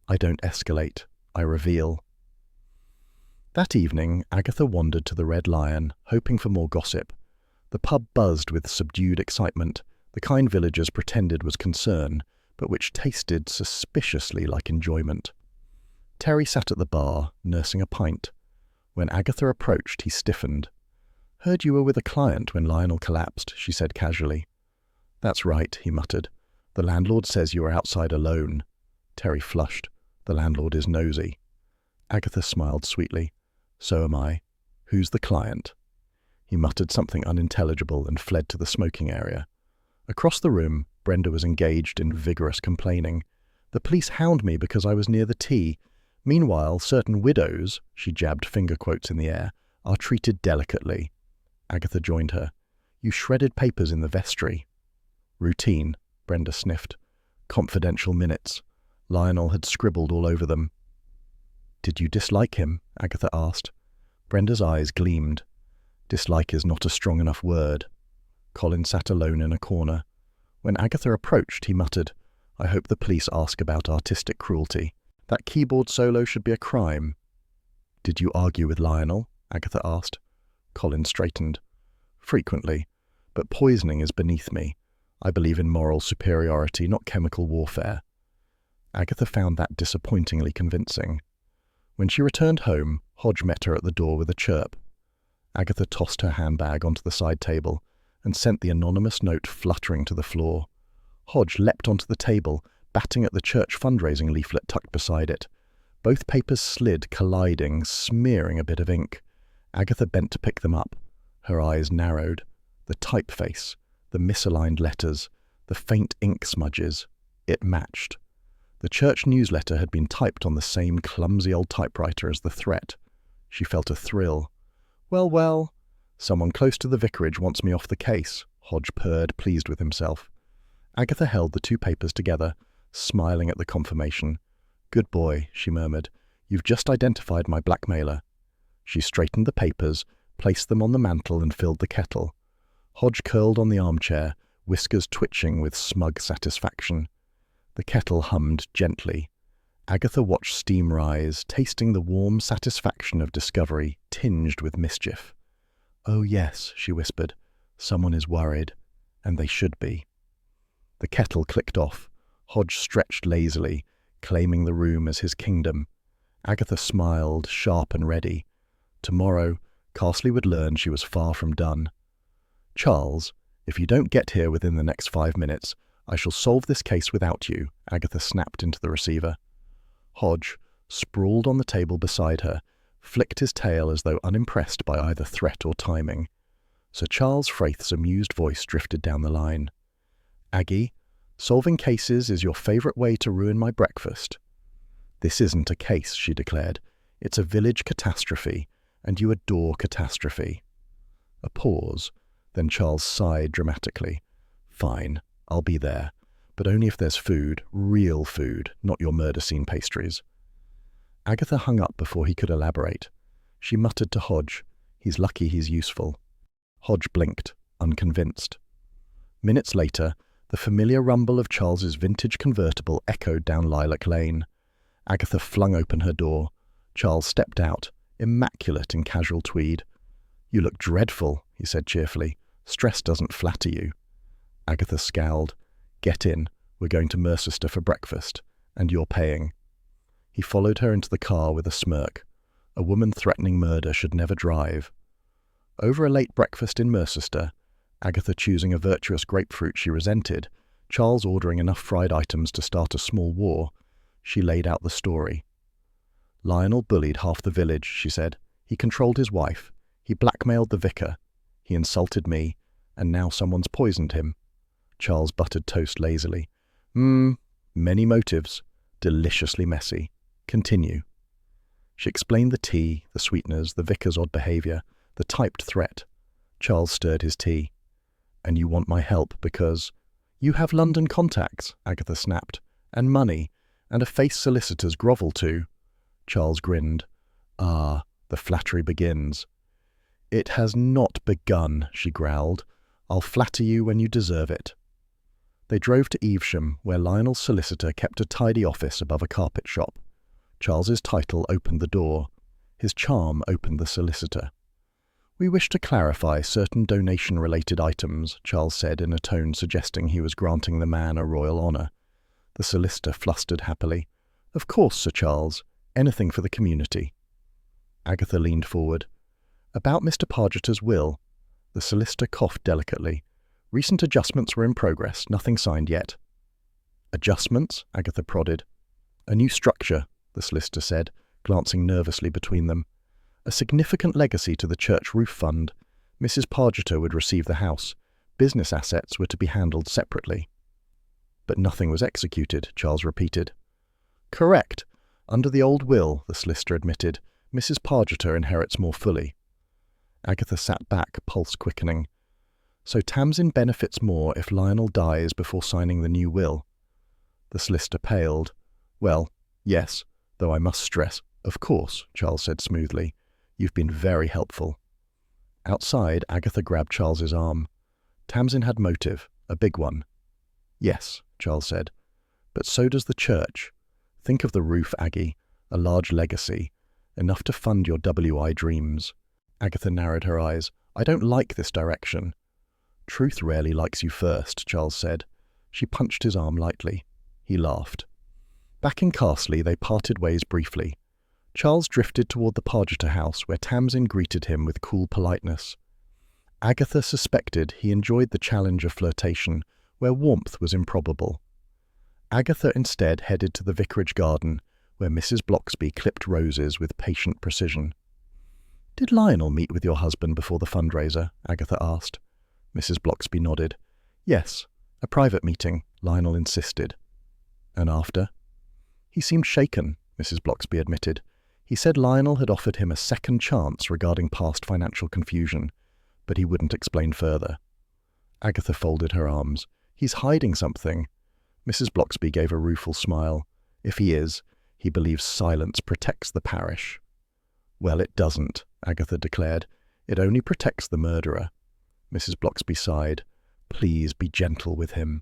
I don't escalate. I reveal. That evening, Agatha wandered to the Red Lion, hoping for more gossip. The pub buzzed with subdued excitement, the kind villagers pretended was concern, but which tasted suspiciously like enjoyment. Terry sat at the bar, nursing a pint. When Agatha approached, he stiffened. Heard you were with a client when Lionel collapsed, she said casually. That's right, he muttered. The landlord says you were outside alone. Terry flushed. The landlord is nosy. Agatha smiled sweetly. So am I. Who's the client? He muttered something unintelligible and fled to the smoking area. Across the room, Brenda was engaged in vigorous complaining. The police hound me because I was near the tea. Meanwhile, certain widows, she jabbed finger quotes in the air, are treated delicately. Agatha joined her. You shredded papers in the vestry. Routine, Brenda sniffed. Confidential minutes. Lionel had scribbled all over them. Did you dislike him? Agatha asked. Brenda's eyes gleamed. Dislike is not a strong enough word. Colin sat alone in a corner. When Agatha approached, he muttered, I hope the police ask about artistic cruelty. That keyboard solo should be a crime. Did you argue with Lionel? Agatha asked. Colin straightened. Frequently, but poisoning is beneath me. I believe in moral superiority, not chemical warfare. Agatha found that disappointingly convincing. When she returned home, Hodge met her at the door with a chirp. Agatha tossed her handbag onto the side table and sent the anonymous note fluttering to the floor. Hodge leapt onto the table, batting at the church fundraising leaflet tucked beside it. Both papers slid, colliding, smearing a bit of ink. Agatha bent to pick them up. Her eyes narrowed. The typeface, the misaligned letters, the faint ink smudges. It matched. The church newsletter had been typed on the same clumsy old typewriter as the threat. She felt a thrill. Well, well, someone close to the vicarage wants me off the case, Hodge purred, pleased with himself. Agatha held the two papers together, smiling at the confirmation. Good boy, she murmured. You've just identified my blackmailer. She straightened the papers, placed them on the mantel and filled the kettle. Hodge curled on the armchair, whiskers twitching with smug satisfaction. The kettle hummed gently. Agatha watched steam rise, tasting the warm satisfaction of discovery, tinged with mischief. Oh yes, she whispered. Someone is worried. And they should be. The kettle clicked off. Hodge stretched lazily, claiming the room as his kingdom. Agatha smiled, sharp and ready. Tomorrow, Carsley would learn she was far from done. Charles, if you don't get here within the next 5 minutes, I shall solve this case without you, Agatha snapped into the receiver. Hodge, sprawled on the table beside her, flicked his tail as though unimpressed by either threat or timing. Sir Charles Frayth's amused voice drifted down the line. Aggie, solving cases is your favourite way to ruin my breakfast. This isn't a case, she declared. It's a village catastrophe, and you adore catastrophe. A pause. Then Charles sighed dramatically. Fine, I'll be there, but only if there's food, real food, not your murder scene pastries. Agatha hung up before he could elaborate. She muttered to Hodge, He's lucky he's useful. Hodge blinked, unconvinced. Minutes later, the familiar rumble of Charles's vintage convertible echoed down Lilac Lane. Agatha flung open her door. Charles stepped out, immaculate in casual tweed. You look dreadful, he said cheerfully. Stress doesn't flatter you. Agatha scowled. Get in. We're going to Mercester for breakfast, and you're paying. He followed her into the car with a smirk. A woman threatening murder should never drive. Over a late breakfast in Mercester, Agatha choosing a virtuous grapefruit she resented, Charles ordering enough fried items to start a small war, she laid out the story. Lionel bullied half the village, she said. He controlled his wife. He blackmailed the vicar. He insulted me, and now someone's poisoned him. Charles buttered toast lazily. Many motives. Deliciously messy. Continue. She explained the tea, the sweeteners, the vicar's odd behaviour, the typed threat. Charles stirred his tea. And you want my help because... You have London contacts, Agatha snapped, and money, and a face solicitors grovel to. Charles grinned. Ah, the flattery begins. It has not begun, she growled. I'll flatter you when you deserve it. They drove to Evesham, where Lionel's solicitor kept a tidy office above a carpet shop. Charles's title opened the door. His charm opened the solicitor. We wish to clarify certain donation-related items, Charles said in a tone suggesting he was granting the man a royal honour. The solicitor flustered happily. Of course, Sir Charles. Anything for the community. Agatha leaned forward. About Mr. Pargeter's will. The solicitor coughed delicately. Recent adjustments were in progress, nothing signed yet. Adjustments? Agatha prodded. A new structure, the solicitor said, glancing nervously between them. A significant legacy to the church roof fund. Mrs. Pargeter would receive the house. Business assets were to be handled separately. But nothing was executed, Charles repeated. Correct. Under the old will, the solicitor admitted, Mrs. Pargeter inherits more fully. Agatha sat back, pulse quickening. So Tamsin benefits more if Lionel dies before signing the new will. The solicitor paled. Well, yes, though I must stress, of course, Charles said smoothly. You've been very helpful. Outside, Agatha grabbed Charles's arm. Tamsin had motive, a big one. Yes, Charles said, but so does the church. Think of the roof, Aggie, a large legacy, enough to fund your WI dreams. Agatha narrowed her eyes. I don't like this direction. Truth rarely likes you first, Charles said. She punched his arm lightly. He laughed. Back in Carsley, they parted ways briefly. Charles drifted toward the Pargeter house, where Tamsin greeted him with cool politeness. Agatha suspected he enjoyed the challenge of flirtation, where warmth was improbable. Agatha instead headed to the vicarage garden, where Mrs. Bloxby clipped roses with patient precision. "Did Lionel meet with your husband before the fundraiser?" Agatha asked. Mrs. Blocksby nodded. "Yes, a private meeting," Lionel insisted. "And after?" "He seemed shaken," Mrs. Blocksby admitted. "He said Lionel had offered him a second chance regarding past financial confusion, but he wouldn't explain further." Agatha folded her arms. "He's hiding something." Mrs. Blocksby gave a rueful smile. "If he is, he believes silence protects the parish." "Well, it doesn't," Agatha declared. "It only protects the murderer." Mrs. Blocksby sighed. "Please be gentle with him."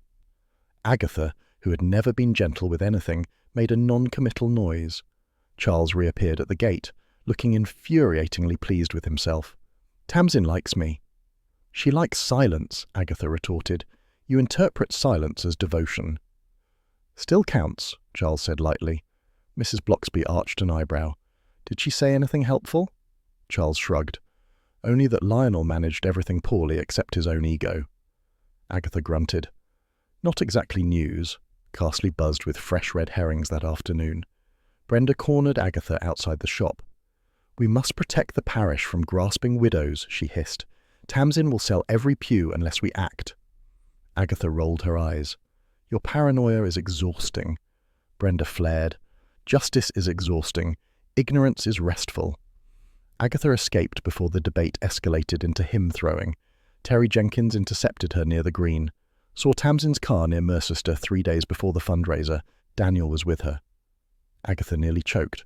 Agatha, who had never been gentle with anything, made a non-committal noise. Charles reappeared at the gate, looking infuriatingly pleased with himself. "Tamsin likes me." "She likes silence," Agatha retorted. "You interpret silence as devotion." "Still counts," Charles said lightly. Mrs. Blocksby arched an eyebrow. "Did she say anything helpful?" Charles shrugged. "Only that Lionel managed everything poorly except his own ego." Agatha grunted. "Not exactly news." Carsley buzzed with fresh red herrings that afternoon. Brenda cornered Agatha outside the shop. "We must protect the parish from grasping widows," she hissed. "Tamsin will sell every pew unless we act." Agatha rolled her eyes. "Your paranoia is exhausting." Brenda flared. "Justice is exhausting. Ignorance is restful." Agatha escaped before the debate escalated into hymn-throwing. Terry Jenkins intercepted her near the green. Saw Tamsin's car near Mercester 3 days before the fundraiser. Daniel was with her. Agatha nearly choked.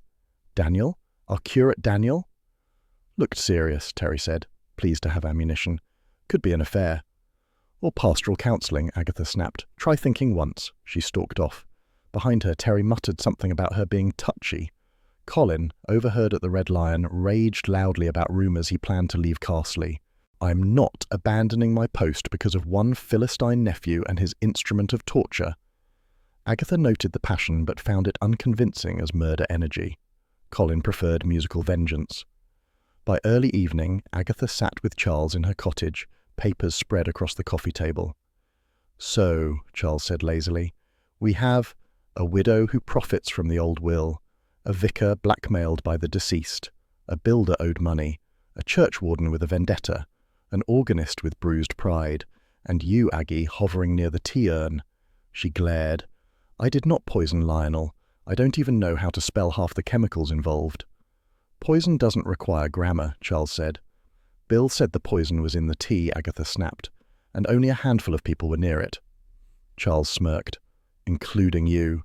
"Daniel? Our curate Daniel?" "Looked serious," Terry said, pleased to have ammunition. "Could be an affair." "Or pastoral counselling," Agatha snapped. "Try thinking once." She stalked off. Behind her, Terry muttered something about her being touchy. Colin, overheard at the Red Lion, raged loudly about rumours he planned to leave Carsley. "I'm not abandoning my post because of one Philistine nephew and his instrument of torture." Agatha noted the passion but found it unconvincing as murder energy. Colin preferred musical vengeance. By early evening, Agatha sat with Charles in her cottage, papers spread across the coffee table. "So," Charles said lazily, "we have a widow who profits from the old will, a vicar blackmailed by the deceased, a builder owed money, a churchwarden with a vendetta, an organist with bruised pride, and you, Aggie, hovering near the tea-urn." She glared. "I did not poison Lionel. I don't even know how to spell half the chemicals involved." "Poison doesn't require grammar," Charles said. "Bill said the poison was in the tea," Agatha snapped, "and only a handful of people were near it." Charles smirked. "Including you."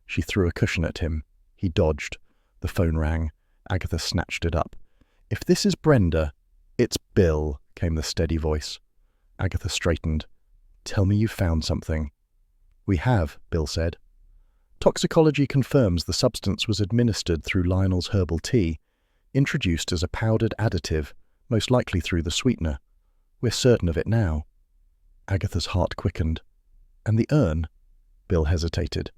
She threw a cushion at him. He dodged. The phone rang. Agatha snatched it up. "If this is Brenda—" "It's Bill," came the steady voice. Agatha straightened. "Tell me you found something." "We have," Bill said. "Toxicology confirms the substance was administered through Lionel's herbal tea, introduced as a powdered additive, most likely through the sweetener. We're certain of it now." Agatha's heart quickened. "And the urn?" Bill hesitated.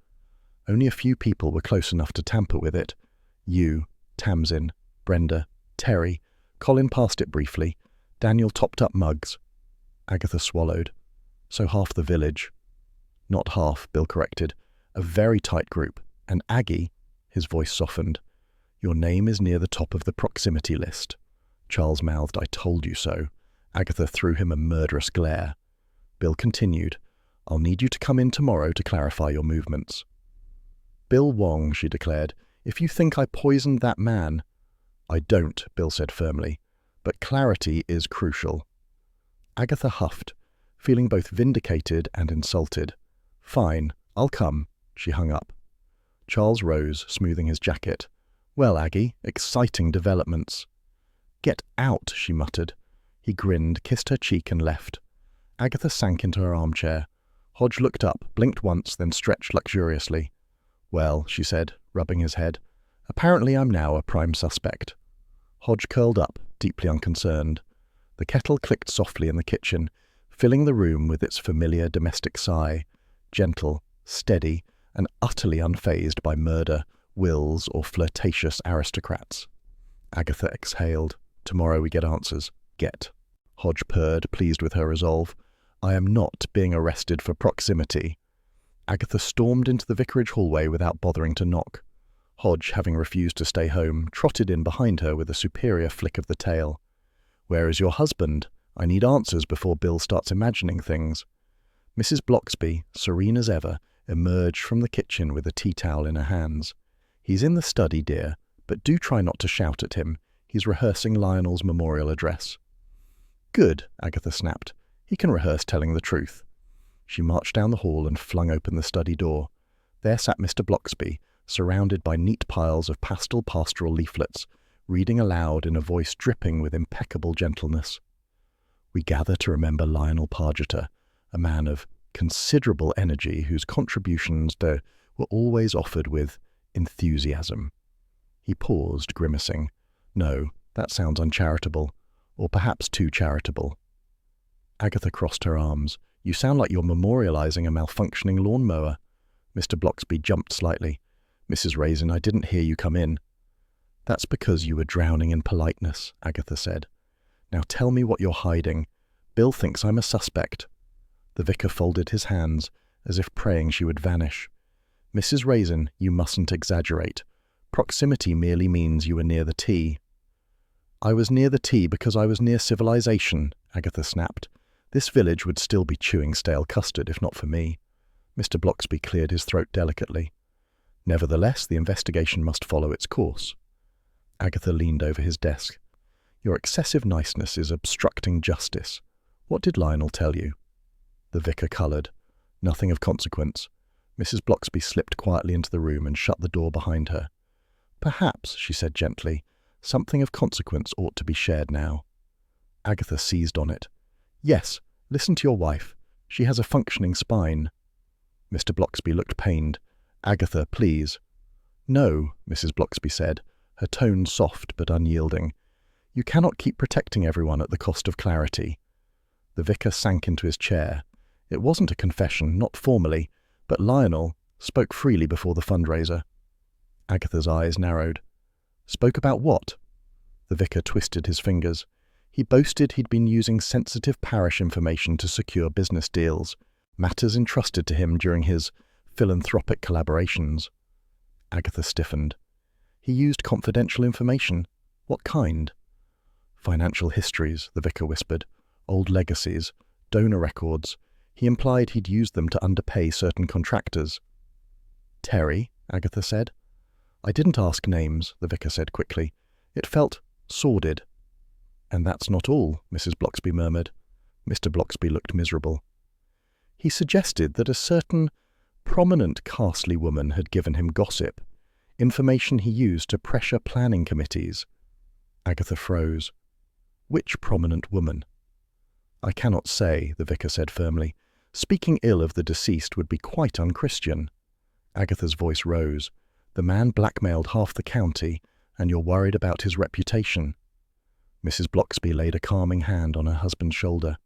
"Only a few people were close enough to tamper with it. You, Tamsin, Brenda, Terry. Colin passed it briefly. Daniel topped up mugs." Agatha swallowed. "So half the village." "Not half," Bill corrected. "A very tight group. And Aggie," his voice softened, "your name is near the top of the proximity list." Charles mouthed, "I told you so." Agatha threw him a murderous glare. Bill continued, "I'll need you to come in tomorrow to clarify your movements." "Bill Wong," she declared, "if you think I poisoned that man—" "I don't," Bill said firmly, "but clarity is crucial." Agatha huffed, feeling both vindicated and insulted. "Fine, I'll come." She hung up. Charles rose, smoothing his jacket. "Well, Aggie, exciting developments." "Get out," she muttered. He grinned, kissed her cheek and left. Agatha sank into her armchair. Hodge looked up, blinked once, then stretched luxuriously. "Well," she said, rubbing his head, "apparently I'm now a prime suspect." Hodge curled up, deeply unconcerned. The kettle clicked softly in the kitchen, filling the room with its familiar domestic sigh, gentle, steady, and utterly unfazed by murder, wills, or flirtatious aristocrats. Agatha exhaled. "Tomorrow we get answers." "Get." Hodge purred, pleased with her resolve. "I am not being arrested for proximity." Agatha stormed into the vicarage hallway without bothering to knock. Hodge, having refused to stay home, trotted in behind her with a superior flick of the tail. "Where is your husband? I need answers before Bill starts imagining things." Mrs. Bloxby, serene as ever, emerged from the kitchen with a tea towel in her hands. "He's in the study, dear, but do try not to shout at him. He's rehearsing Lionel's memorial address." "Good," Agatha snapped. "He can rehearse telling the truth." She marched down the hall and flung open the study door. There sat Mr. Bloxby, surrounded by neat piles of pastel pastoral leaflets, reading aloud in a voice dripping with impeccable gentleness. "We gather to remember Lionel Pargeter, a man of considerable energy whose contributions were always offered with enthusiasm." He paused, grimacing. "No, that sounds uncharitable, or perhaps too charitable." Agatha crossed her arms. "You sound like you're memorializing a malfunctioning lawnmower." Mr. Bloxby jumped slightly. "Mrs. Raisin, I didn't hear you come in." "That's because you were drowning in politeness," Agatha said. "Now tell me what you're hiding. Bill thinks I'm a suspect." The vicar folded his hands, as if praying she would vanish. "Mrs. Raisin, you mustn't exaggerate. Proximity merely means you were near the tea." "I was near the tea because I was near civilization," Agatha snapped. "This village would still be chewing stale custard if not for me." Mr. Bloxby cleared his throat delicately. "Nevertheless, the investigation must follow its course." Agatha leaned over his desk. "Your excessive niceness is obstructing justice. What did Lionel tell you?" The vicar coloured. "Nothing of consequence." Mrs. Bloxby slipped quietly into the room and shut the door behind her. "Perhaps," she said gently, "something of consequence ought to be shared now." Agatha seized on it. "Yes, listen to your wife. She has a functioning spine." Mr. Bloxby looked pained. "Agatha, please." "No," Mrs. Bloxby said, her tone soft but unyielding. "You cannot keep protecting everyone at the cost of clarity." The vicar sank into his chair. It wasn't a confession, not formally, but Lionel spoke freely before the fundraiser. Agatha's eyes narrowed. "Spoke about what?" The vicar twisted his fingers. "He boasted he'd been using sensitive parish information to secure business deals, matters entrusted to him during his philanthropic collaborations." Agatha stiffened. "He used confidential information? What kind?" "Financial histories," the vicar whispered. "Old legacies, donor records. He implied he'd used them to underpay certain contractors." "Terry?" Agatha said. "I didn't ask names," the vicar said quickly. "It felt sordid." "And that's not all," Mrs. Bloxby murmured. Mr. Bloxby looked miserable. "He suggested that a certain prominent Carsley woman had given him gossip, information he used to pressure planning committees." Agatha froze. "Which prominent woman?" "I cannot say," the vicar said firmly. "Speaking ill of the deceased would be quite unchristian." Agatha's voice rose. "The man blackmailed half the county, and you're worried about his reputation." Mrs. Bloxby laid a calming hand on her husband's shoulder.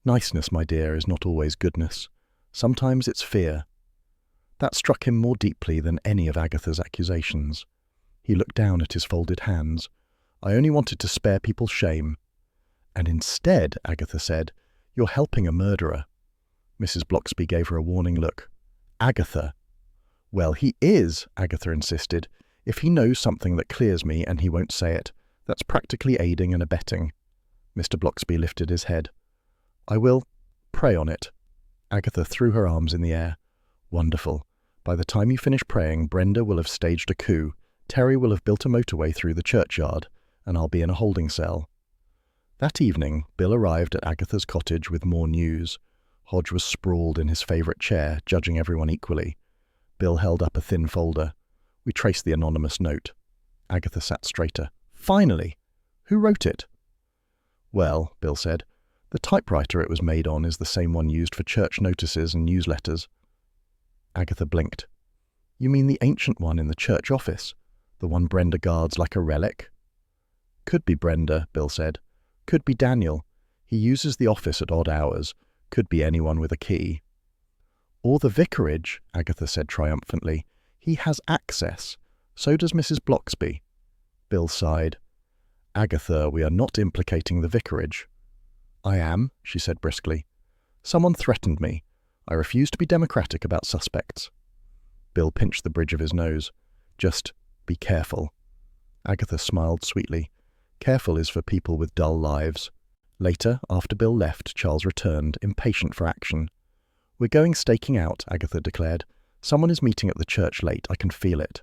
"Niceness, my dear, is not always goodness. Sometimes it's fear." That struck him more deeply than any of Agatha's accusations. He looked down at his folded hands. "I only wanted to spare people shame." "And instead," Agatha said, "you're helping a murderer." Mrs. Bloxby gave her a warning look. "Agatha." "Well, he is," Agatha insisted. "If he knows something that clears me and he won't say it, that's practically aiding and abetting." Mr. Bloxby lifted his head. "I will pray on it." Agatha threw her arms in the air. "Wonderful. By the time you finish praying, Brenda will have staged a coup, Terry will have built a motorway through the churchyard, and I'll be in a holding cell." That evening, Bill arrived at Agatha's cottage with more news. Hodge was sprawled in his favourite chair, judging everyone equally. Bill held up a thin folder. We traced the anonymous note. Agatha sat straighter. "Finally! Who wrote it?" "Well," Bill said, "the typewriter it was made on is the same one used for church notices and newsletters." Agatha blinked. "You mean the ancient one in the church office? The one Brenda guards like a relic?" "Could be Brenda," Bill said. "Could be Daniel. He uses the office at odd hours. Could be anyone with a key." "Or the vicarage," Agatha said triumphantly. "He has access. So does Mrs. Bloxby." Bill sighed. "Agatha, we are not implicating the vicarage." "I am," she said briskly. "Someone threatened me. I refuse to be democratic about suspects." Bill pinched the bridge of his nose. "Just Be careful. Agatha smiled sweetly. Careful is for people with dull lives. Later, after Bill left, Charles returned, impatient for action. We're going staking out, Agatha declared. Someone is meeting at the church late. I can feel it.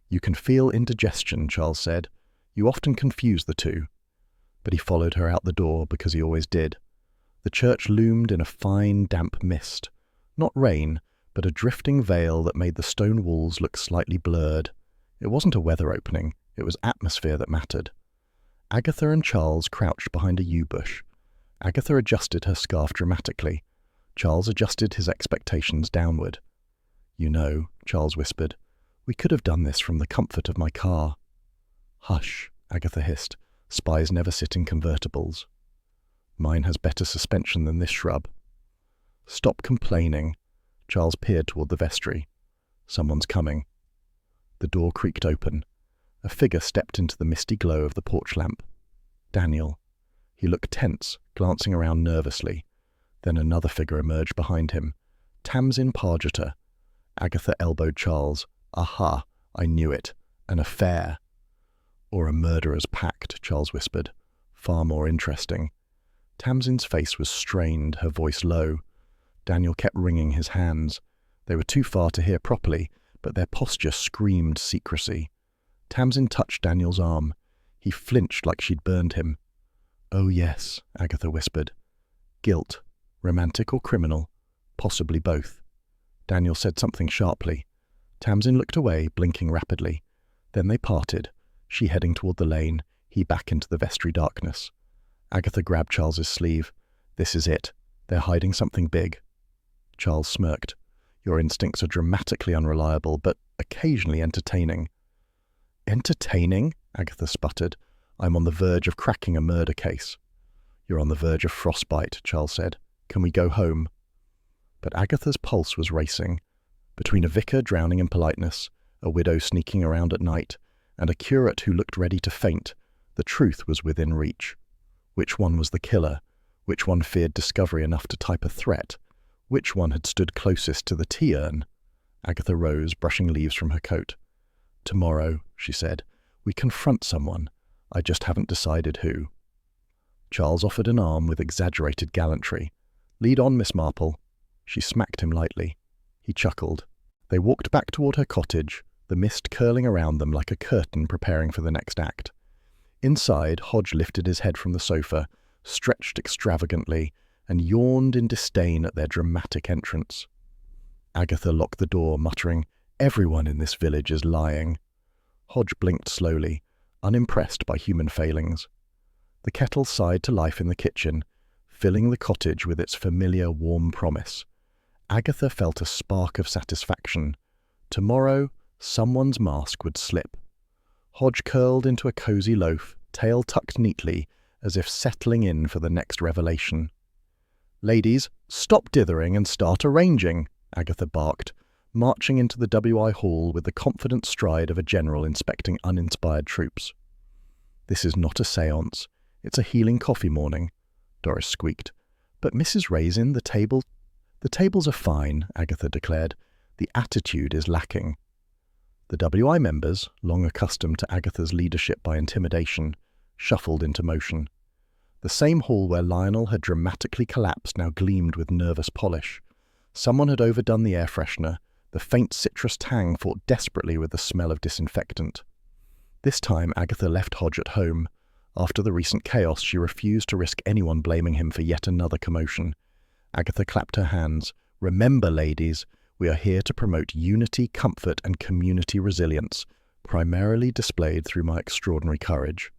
You can feel indigestion, Charles said. You often confuse the two. But he followed her out the door because he always did. The church loomed in a fine, damp mist. Not rain, but a drifting veil that made the stone walls look slightly blurred. It wasn't a weather opening. It was atmosphere that mattered. Agatha and Charles crouched behind a yew bush. Agatha adjusted her scarf dramatically. Charles adjusted his expectations downward. You know, Charles whispered, we could have done this from the comfort of my car. Hush, Agatha hissed. Spies never sit in convertibles. Mine has better suspension than this shrub. Stop complaining. Charles peered toward the vestry. Someone's coming. The door creaked open. A figure stepped into the misty glow of the porch lamp. Daniel. He looked tense, glancing around nervously. Then another figure emerged behind him. Tamsin Pargeter. Agatha elbowed Charles. Aha, I knew it. An affair. Or a murderer's pact, Charles whispered. Far more interesting. Tamsin's face was strained, her voice low. Daniel kept wringing his hands. They were too far to hear properly, but their posture screamed secrecy. Tamsin touched Daniel's arm. He flinched like she'd burned him. Oh yes, Agatha whispered. Guilt. Romantic or criminal? Possibly both. Daniel said something sharply. Tamsin looked away, blinking rapidly. Then they parted, she heading toward the lane, he back into the vestry darkness. Agatha grabbed Charles's sleeve. This is it. They're hiding something big. Charles smirked. Your instincts are dramatically unreliable, but occasionally entertaining. Entertaining? Agatha sputtered. I'm on the verge of cracking a murder case. You're on the verge of frostbite, Charles said. Can we go home? But Agatha's pulse was racing. Between a vicar drowning in politeness, a widow sneaking around at night, and a curate who looked ready to faint, the truth was within reach. Which one was the killer? Which one feared discovery enough to type a threat? Which one had stood closest to the tea urn? Agatha rose, brushing leaves from her coat. Tomorrow, she said, we confront someone. I just haven't decided who. Charles offered an arm with exaggerated gallantry. Lead on, Miss Marple. She smacked him lightly. He chuckled. They walked back toward her cottage, the mist curling around them like a curtain preparing for the next act. Inside, Hodge lifted his head from the sofa, stretched extravagantly, and yawned in disdain at their dramatic entrance. Agatha locked the door, muttering, Everyone in this village is lying. Hodge blinked slowly, unimpressed by human failings. The kettle sighed to life in the kitchen, filling the cottage with its familiar warm promise. Agatha felt a spark of satisfaction. Tomorrow, someone's mask would slip. Hodge curled into a cosy loaf, tail tucked neatly, as if settling in for the next revelation. Ladies, stop dithering and start arranging, Agatha barked, marching into the WI hall with the confident stride of a general inspecting uninspired troops. This is not a séance. It's a healing coffee morning, Doris squeaked. But Mrs. Raisin, the tables are fine, Agatha declared. The attitude is lacking. The WI members, long accustomed to Agatha's leadership by intimidation, shuffled into motion. The same hall where Lionel had dramatically collapsed now gleamed with nervous polish. Someone had overdone the air freshener. The faint citrus tang fought desperately with the smell of disinfectant. This time Agatha left Hodge at home. After the recent chaos, she refused to risk anyone blaming him for yet another commotion. Agatha clapped her hands. Remember, ladies, we are here to promote unity, comfort, and community resilience, primarily displayed through my extraordinary courage.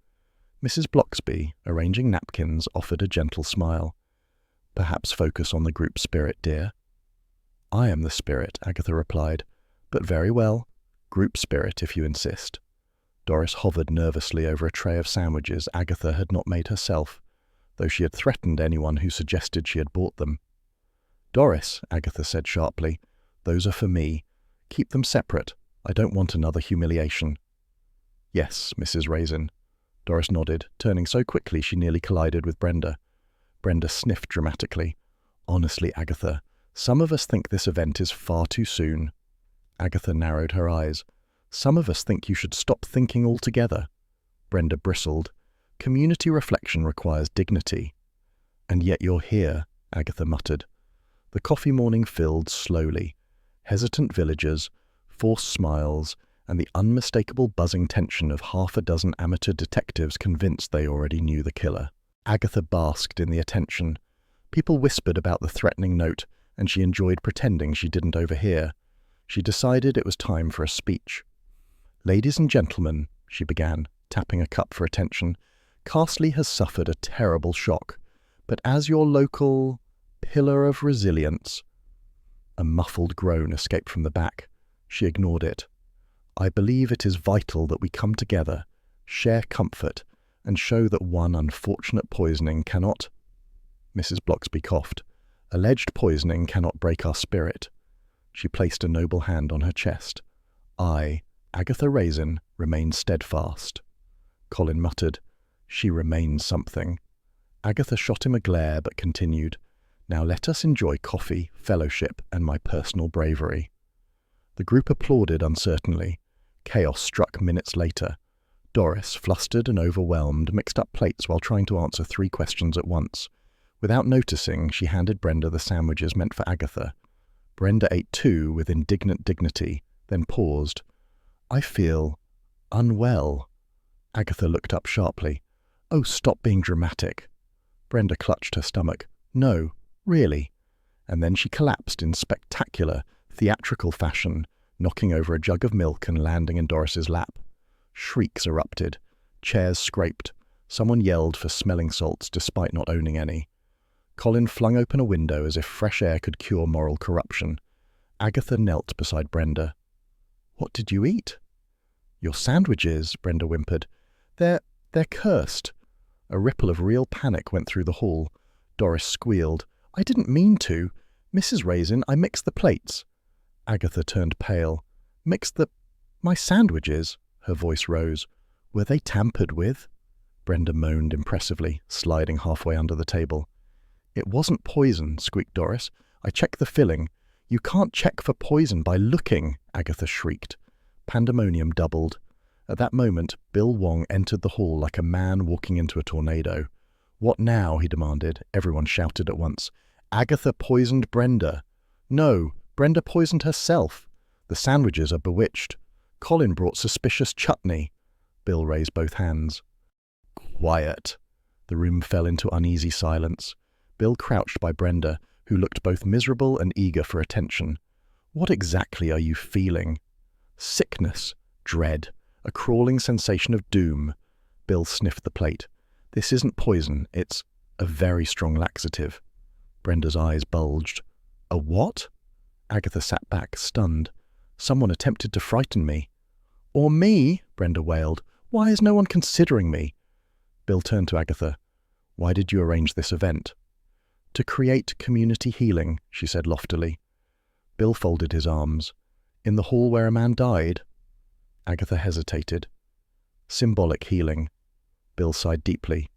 Mrs. Bloxby, arranging napkins, offered a gentle smile. Perhaps focus on the group spirit, dear. I am the spirit, Agatha replied. But very well. Group spirit, if you insist. Doris hovered nervously over a tray of sandwiches Agatha had not made herself, though she had threatened anyone who suggested she had bought them. Doris, Agatha said sharply, those are for me. Keep them separate. I don't want another humiliation. Yes, Mrs. Raisin. Doris nodded, turning so quickly she nearly collided with Brenda. Brenda sniffed dramatically. Honestly, Agatha, some of us think this event is far too soon. Agatha narrowed her eyes. Some of us think you should stop thinking altogether. Brenda bristled. Community reflection requires dignity. And yet you're here, Agatha muttered. The coffee morning filled slowly. Hesitant villagers, forced smiles, and the unmistakable buzzing tension of half a dozen amateur detectives convinced they already knew the killer. Agatha basked in the attention. People whispered about the threatening note, and she enjoyed pretending she didn't overhear. She decided it was time for a speech. "Ladies and gentlemen," she began, tapping a cup for attention, "Carsley has suffered a terrible shock, but as your local pillar of resilience—" A muffled groan escaped from the back. She ignored it. "I believe it is vital that we come together, share comfort, and show that one unfortunate poisoning cannot—" Mrs. Bloxby coughed. "Alleged poisoning cannot break our spirit." She placed a noble hand on her chest. "I, Agatha Raisin, remain steadfast." Colin muttered. "She remains something." Agatha shot him a glare but continued. "Now let us enjoy coffee, fellowship, and my personal bravery." The group applauded uncertainly. Chaos struck minutes later. Doris, flustered and overwhelmed, mixed up plates while trying to answer 3 questions at once. Without noticing, she handed Brenda the sandwiches meant for Agatha. Brenda ate 2 with indignant dignity, then paused. "I feel unwell." Agatha looked up sharply. "Oh, stop being dramatic." Brenda clutched her stomach. "No, really." And then she collapsed in spectacular, theatrical fashion, knocking over a jug of milk and landing in Doris's lap. Shrieks erupted. Chairs scraped. Someone yelled for smelling salts despite not owning any. Colin flung open a window as if fresh air could cure moral corruption. Agatha knelt beside Brenda. "What did you eat?" "Your sandwiches," Brenda whimpered. They're cursed." A ripple of real panic went through the hall. Doris squealed. "I didn't mean to. Mrs. Raisin, I mixed the plates." Agatha turned pale. My sandwiches?" Her voice rose. "Were they tampered with?" Brenda moaned impressively, sliding halfway under the table. "It wasn't poison," squeaked Doris. "I checked the filling." "You can't check for poison by looking," Agatha shrieked. Pandemonium doubled. At that moment, Bill Wong entered the hall like a man walking into a tornado. "What now?" he demanded. Everyone shouted at once. "Agatha poisoned Brenda." "No, Brenda poisoned herself. The sandwiches are bewitched. Colin brought suspicious chutney." Bill raised both hands. "Quiet." The room fell into uneasy silence. Bill crouched by Brenda, who looked both miserable and eager for attention. "What exactly are you feeling?" "Sickness, dread, a crawling sensation of doom." Bill sniffed the plate. "This isn't poison, it's a very strong laxative." Brenda's eyes bulged. "A what?" Agatha sat back, stunned. "Someone attempted to frighten me." "Or me," Brenda wailed. "Why is no one considering me?" Bill turned to Agatha. "Why did you arrange this event?" "To create community healing," she said loftily. Bill folded his arms. "In the hall where a man died?" Agatha hesitated. "Symbolic healing." Bill sighed deeply.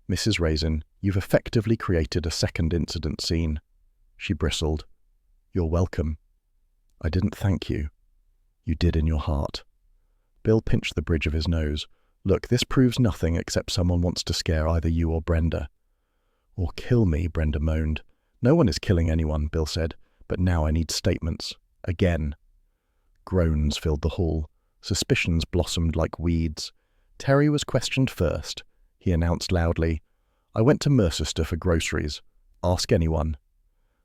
"Mrs. Raisin, you've effectively created a second incident scene." She bristled. "You're welcome." "I didn't thank you." "You did in your heart." Bill pinched the bridge of his nose. "Look, this proves nothing except someone wants to scare either you or Brenda." "Or kill me," Brenda moaned. "No one is killing anyone," Bill said. "But now I need statements. Again." Groans filled the hall. Suspicions blossomed like weeds. Terry was questioned first. He announced loudly, "I went to Mercester for groceries. Ask anyone."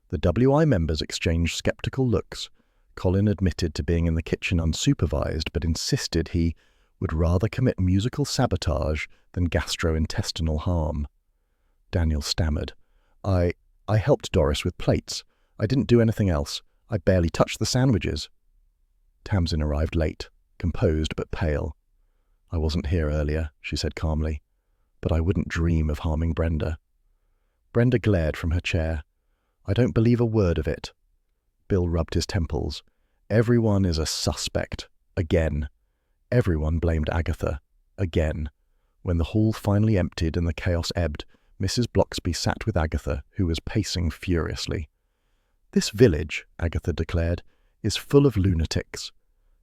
The WI members exchanged skeptical looks. Colin admitted to being in the kitchen unsupervised, but insisted he would rather commit musical sabotage than gastrointestinal harm. Daniel stammered. I helped Doris with plates. I didn't do anything else. I barely touched the sandwiches." Tamsin arrived late, composed but pale. "I wasn't here earlier," she said calmly. "But I wouldn't dream of harming Brenda." Brenda glared from her chair. "I don't believe a word of it." Bill rubbed his temples. "Everyone is a suspect. Again." Everyone blamed Agatha. Again. When the hall finally emptied and the chaos ebbed, Mrs. Bloxby sat with Agatha, who was pacing furiously. "This village," Agatha declared, "is full of lunatics.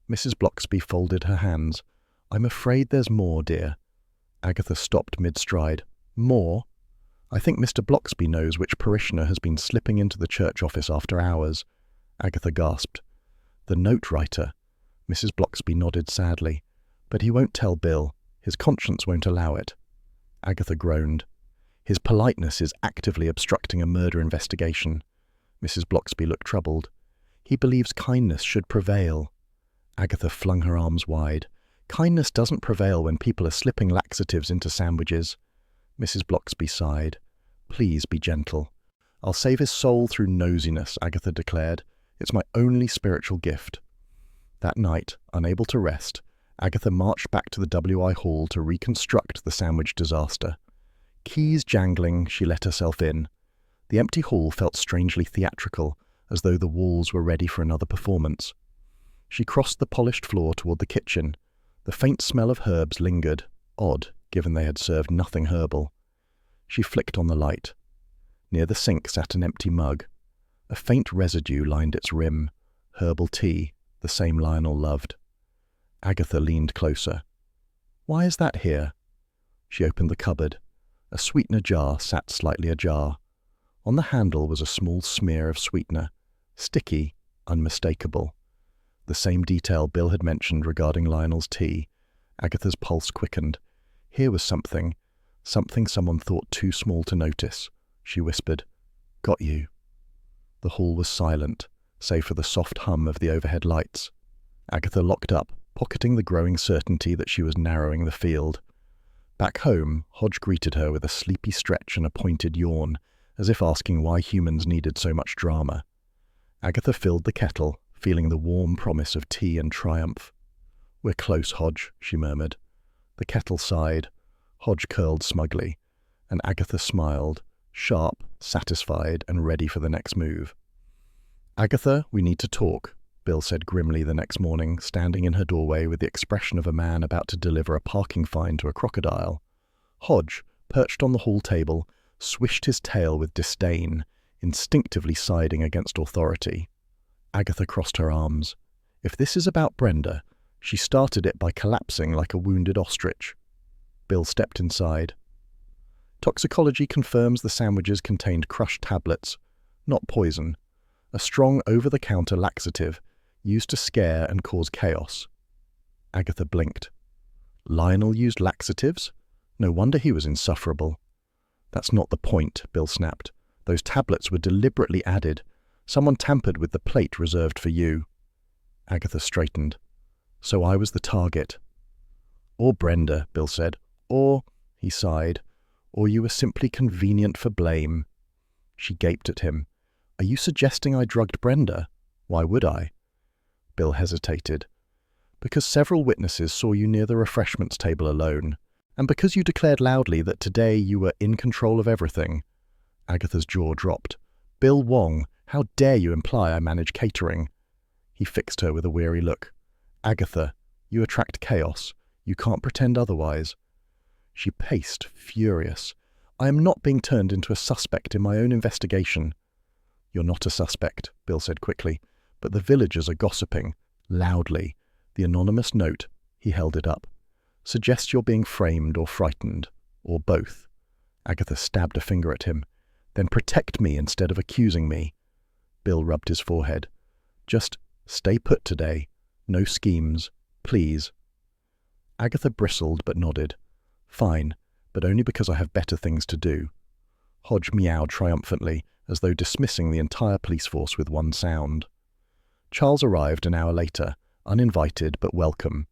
Mrs. Blocksby folded her hands. "I'm afraid there's more, dear." Agatha stopped mid-stride. "More? I think Mr. Blocksby knows which parishioner has been slipping into the church office after hours." Agatha gasped. "The note writer." Mrs. Blocksby nodded sadly. "But he won't tell Bill. His conscience won't allow it." Agatha groaned. "His politeness is actively obstructing a murder investigation." Mrs. Blocksby looked troubled. "He believes kindness should prevail." Agatha flung her arms wide. "Kindness doesn't prevail when people are slipping laxatives into sandwiches." Mrs. Blocksby sighed. "Please be gentle." "I'll save his soul through nosiness," Agatha declared. "It's my only spiritual gift." That night, unable to rest, Agatha marched back to the WI Hall to reconstruct the sandwich disaster. Keys jangling, she let herself in. The empty hall felt strangely theatrical, as though the walls were ready for another performance. She crossed the polished floor toward the kitchen. The faint smell of herbs lingered, odd, given they had served nothing herbal. She flicked on the light. Near the sink sat an empty mug. A faint residue lined its rim. Herbal tea, the same Lionel loved. Agatha leaned closer. "Why is that here?" She opened the cupboard. A sweetener jar sat slightly ajar. On the handle was a small smear of sweetener, sticky, unmistakable. The same detail Bill had mentioned regarding Lionel's tea. Agatha's pulse quickened. Here was something someone thought too small to notice. She whispered, "Got you." The hall was silent, save for the soft hum of the overhead lights. Agatha locked up, pocketing the growing certainty that she was narrowing the field. Back home, Hodge greeted her with a sleepy stretch and a pointed yawn, as if asking why humans needed so much drama. Agatha filled the kettle, feeling the warm promise of tea and triumph. "We're close, Hodge," she murmured. The kettle sighed. Hodge curled smugly, and Agatha smiled, sharp, satisfied, and ready for the next move. "Agatha, we need to talk," Bill said grimly the next morning, standing in her doorway with the expression of a man about to deliver a parking fine to a crocodile. Hodge, perched on the hall table, swished his tail with disdain, instinctively siding against authority. Agatha crossed her arms. If this is about Brenda, she started it by collapsing like a wounded ostrich. Bill stepped inside. "Toxicology confirms the sandwiches contained crushed tablets, not poison. A strong over-the-counter laxative, used to scare and cause chaos." Agatha blinked. Lionel used laxatives? No wonder he was insufferable. "That's not the point," Bill snapped. "Those tablets were deliberately added. Someone tampered with the plate reserved for you." Agatha straightened. "So I was the target." "Or Brenda," Bill said. "Or," he sighed, "or you were simply convenient for blame." She gaped at him. "Are you suggesting I drugged Brenda? Why would I?" Bill hesitated. "Because several witnesses saw you near the refreshments table alone, and because you declared loudly that today you were in control of everything." Agatha's jaw dropped. "Bill Wong, how dare you imply I manage catering?" He fixed her with a weary look. "Agatha, you attract chaos. You can't pretend otherwise." She paced, furious. "I am not being turned into a suspect in my own investigation." "You're not a suspect," Bill said quickly, "but the villagers are gossiping, loudly. The anonymous note," he held it up, "suggests you're being framed or frightened, or both." Agatha stabbed a finger at him. "Then protect me instead of accusing me." Bill rubbed his forehead. "Just stay put today. No schemes. Please." Agatha bristled but nodded. "Fine, but only because I have better things to do." Hodge meowed triumphantly, as though dismissing the entire police force with one sound. Charles arrived an hour later, uninvited but welcome.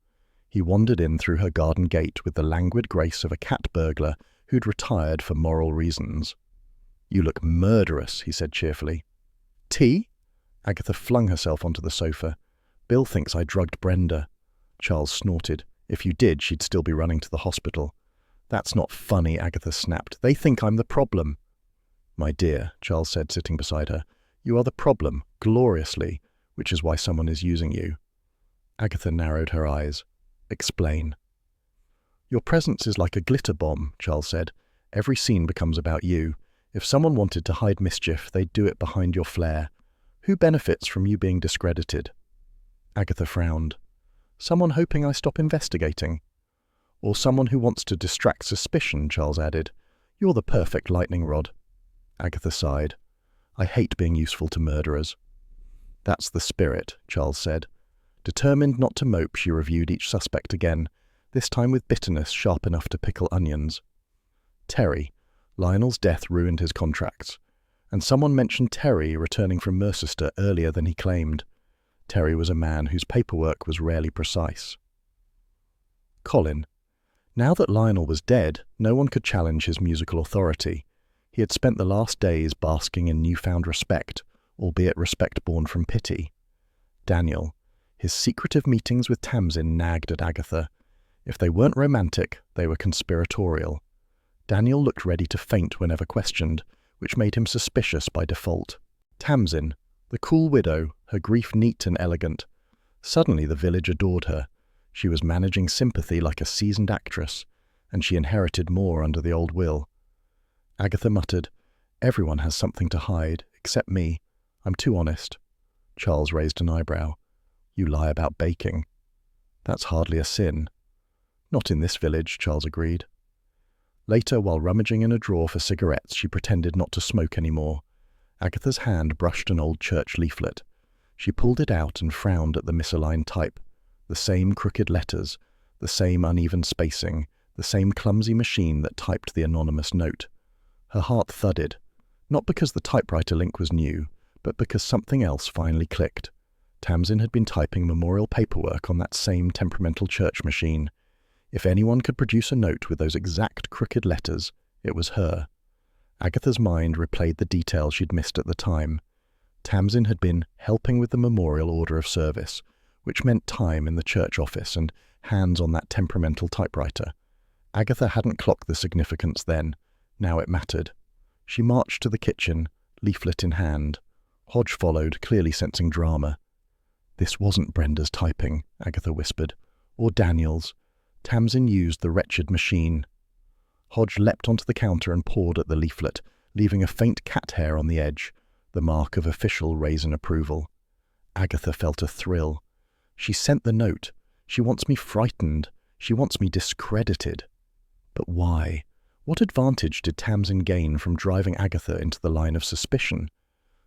He wandered in through her garden gate with the languid grace of a cat burglar who'd retired for moral reasons. "You look murderous," he said cheerfully. "Tea?" Agatha flung herself onto the sofa. "Bill thinks I drugged Brenda." Charles snorted. "If you did, she'd still be running to the hospital." "That's not funny," Agatha snapped. "They think I'm the problem." "My dear," Charles said, sitting beside her, "you are the problem, gloriously, which is why someone is using you." Agatha narrowed her eyes. "Explain." "Your presence is like a glitter bomb," Charles said. "Every scene becomes about you. If someone wanted to hide mischief, they'd do it behind your flair. Who benefits from you being discredited?" Agatha frowned. Someone hoping I stop investigating. Or someone who wants to distract suspicion, Charles added. You're the perfect lightning rod. Agatha sighed. I hate being useful to murderers. That's the spirit, Charles said. Determined not to mope, she reviewed each suspect again, this time with bitterness sharp enough to pickle onions. Terry. Lionel's death ruined his contracts. And someone mentioned Terry returning from Mercester earlier than he claimed. Terry was a man whose paperwork was rarely precise. Colin. Now that Lionel was dead, no one could challenge his musical authority. He had spent the last days basking in newfound respect, albeit respect born from pity. Daniel. His secretive meetings with Tamsin nagged at Agatha. If they weren't romantic, they were conspiratorial. Daniel looked ready to faint whenever questioned, which made him suspicious by default. Tamsin, the cool widow, her grief neat and elegant. Suddenly the village adored her. She was managing sympathy like a seasoned actress, and she inherited more under the old will. Agatha muttered, Everyone has something to hide, except me. I'm too honest. Charles raised an eyebrow. You lie about baking. That's hardly a sin. Not in this village, Charles agreed. Later, while rummaging in a drawer for cigarettes, she pretended not to smoke any more. Agatha's hand brushed an old church leaflet. She pulled it out and frowned at the misaligned type. The same crooked letters, the same uneven spacing, the same clumsy machine that typed the anonymous note. Her heart thudded, not because the typewriter link was new, but because something else finally clicked. Tamsin had been typing memorial paperwork on that same temperamental church machine. If anyone could produce a note with those exact crooked letters, it was her. Agatha's mind replayed the details she'd missed at the time. Tamsin had been helping with the memorial order of service, which meant time in the church office and hands on that temperamental typewriter. Agatha hadn't clocked the significance then. Now it mattered. She marched to the kitchen, leaflet in hand. Hodge followed, clearly sensing drama. This wasn't Brenda's typing, Agatha whispered, or Daniel's. Tamsin used the wretched machine. Hodge leapt onto the counter and pawed at the leaflet, leaving a faint cat hair on the edge, the mark of official Raisin approval. Agatha felt a thrill. She sent the note. She wants me frightened. She wants me discredited. But why? What advantage did Tamsin gain from driving Agatha into the line of suspicion?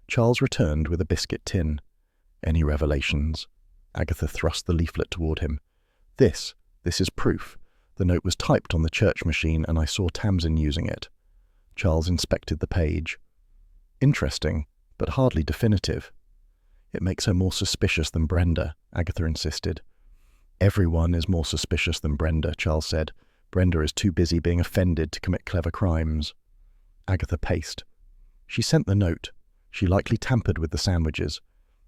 Charles returned with a biscuit tin. Any revelations? Agatha thrust the leaflet toward him. This is proof. The note was typed on the church machine and I saw Tamsin using it. Charles inspected the page. Interesting, but hardly definitive. It makes her more suspicious than Brenda, Agatha insisted. Everyone is more suspicious than Brenda, Charles said. Brenda is too busy being offended to commit clever crimes. Agatha paced. She sent the note. She likely tampered with the sandwiches.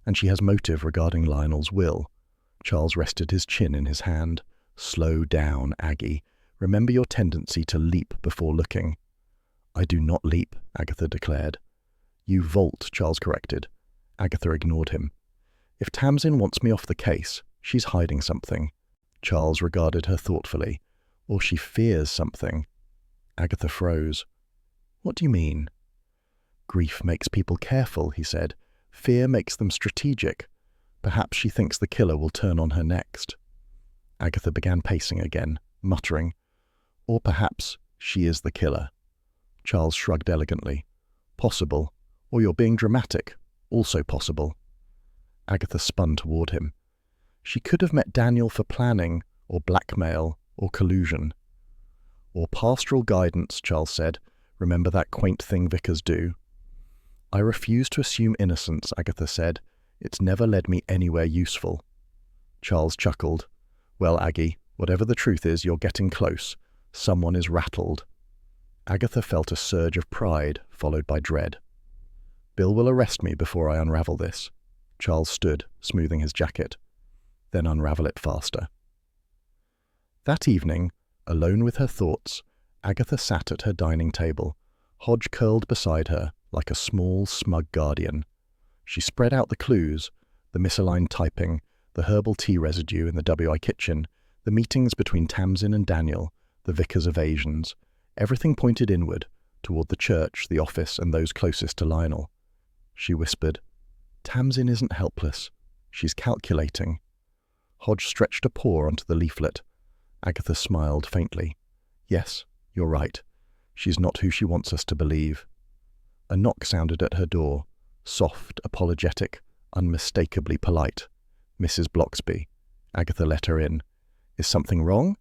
And she has motive regarding Lionel's will. Charles rested his chin in his hand. Slow down, Aggie. Remember your tendency to leap before looking. I do not leap, Agatha declared. You vault, Charles corrected. Agatha ignored him. If Tamsin wants me off the case, she's hiding something. Charles regarded her thoughtfully. Or she fears something. Agatha froze. What do you mean? Grief makes people careful, he said. Fear makes them strategic. Perhaps she thinks the killer will turn on her next. Agatha began pacing again, muttering, Or perhaps she is the killer. Charles shrugged elegantly. Possible. Or you're being dramatic. Also possible. Agatha spun toward him. She could have met Daniel for planning, or blackmail, or collusion. Or pastoral guidance, Charles said. Remember that quaint thing vicars do? I refuse to assume innocence, Agatha said. It's never led me anywhere useful. Charles chuckled. Well, Aggie, whatever the truth is, you're getting close. Someone is rattled. Agatha felt a surge of pride, followed by dread. Bill will arrest me before I unravel this. Charles stood, smoothing his jacket. Then unravel it faster. That evening, alone with her thoughts, Agatha sat at her dining table, Hodge curled beside her like a small, smug guardian. She spread out the clues, the misaligned typing, the herbal tea residue in the WI kitchen, the meetings between Tamsin and Daniel, the vicar's evasions. Everything pointed inward, toward the church, the office, and those closest to Lionel. She whispered, Tamsin isn't helpless. She's calculating. Hodge stretched a paw onto the leaflet. Agatha smiled faintly. Yes, you're right. She's not who she wants us to believe. A knock sounded at her door. Soft, apologetic, unmistakably polite. Mrs. Bloxby. Agatha let her in. Is something wrong?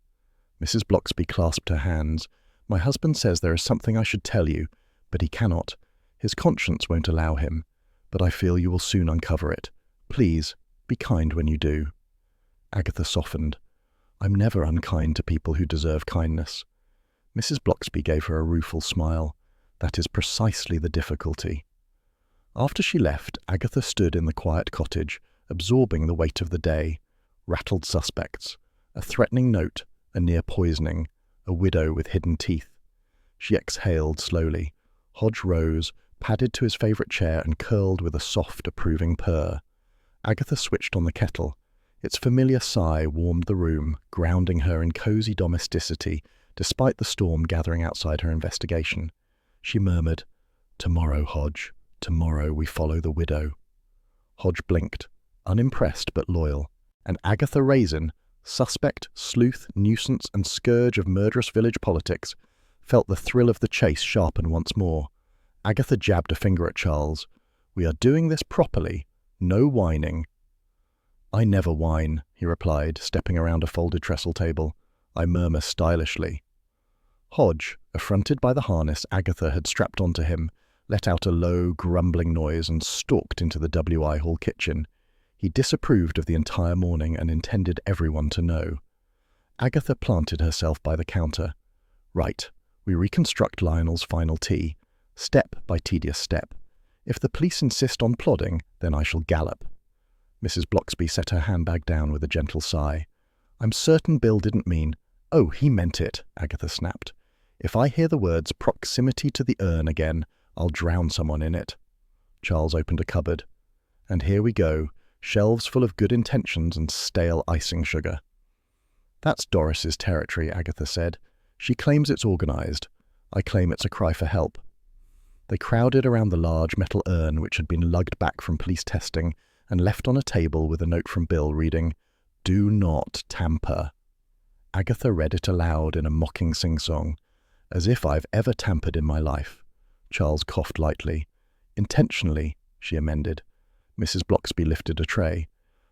Mrs. Bloxby clasped her hands. My husband says there is something I should tell you, but he cannot. His conscience won't allow him. But I feel you will soon uncover it. Please, be kind when you do. Agatha softened. I'm never unkind to people who deserve kindness. Mrs. Bloxby gave her a rueful smile. That is precisely the difficulty. After she left, Agatha stood in the quiet cottage, absorbing the weight of the day. Rattled suspects. A threatening note, a near poisoning, a widow with hidden teeth. She exhaled slowly. Hodge rose, padded to his favourite chair and curled with a soft, approving purr. Agatha switched on the kettle. Its familiar sigh warmed the room, grounding her in cosy domesticity, despite the storm gathering outside her investigation. She murmured, "Tomorrow, Hodge. Tomorrow we follow the widow." Hodge blinked, unimpressed but loyal. And Agatha Raisin, suspect, sleuth, nuisance, and scourge of murderous village politics, felt the thrill of the chase sharpen once more. Agatha jabbed a finger at Charles. "We are doing this properly. No whining." "I never whine," he replied, stepping around a folded trestle table. "I murmur stylishly." Hodge, affronted by the harness Agatha had strapped onto him, let out a low, grumbling noise and stalked into the W.I. Hall kitchen. He disapproved of the entire morning and intended everyone to know. Agatha planted herself by the counter. "Right, we reconstruct Lionel's final tea, step by tedious step. If the police insist on plodding, then I shall gallop." Mrs. Bloxby set her handbag down with a gentle sigh. "I'm certain Bill didn't mean—" "Oh, he meant it," Agatha snapped. "If I hear the words proximity to the urn again, I'll drown someone in it." Charles opened a cupboard. "And here we go, shelves full of good intentions and stale icing sugar." "That's Doris's territory," Agatha said. "She claims it's organized. I claim it's a cry for help." They crowded around the large metal urn which had been lugged back from police testing and left on a table with a note from Bill reading, "Do not tamper." Agatha read it aloud in a mocking sing-song. "As if I've ever tampered in my life." Charles coughed lightly. "Intentionally," she amended. Mrs. Bloxby lifted a tray.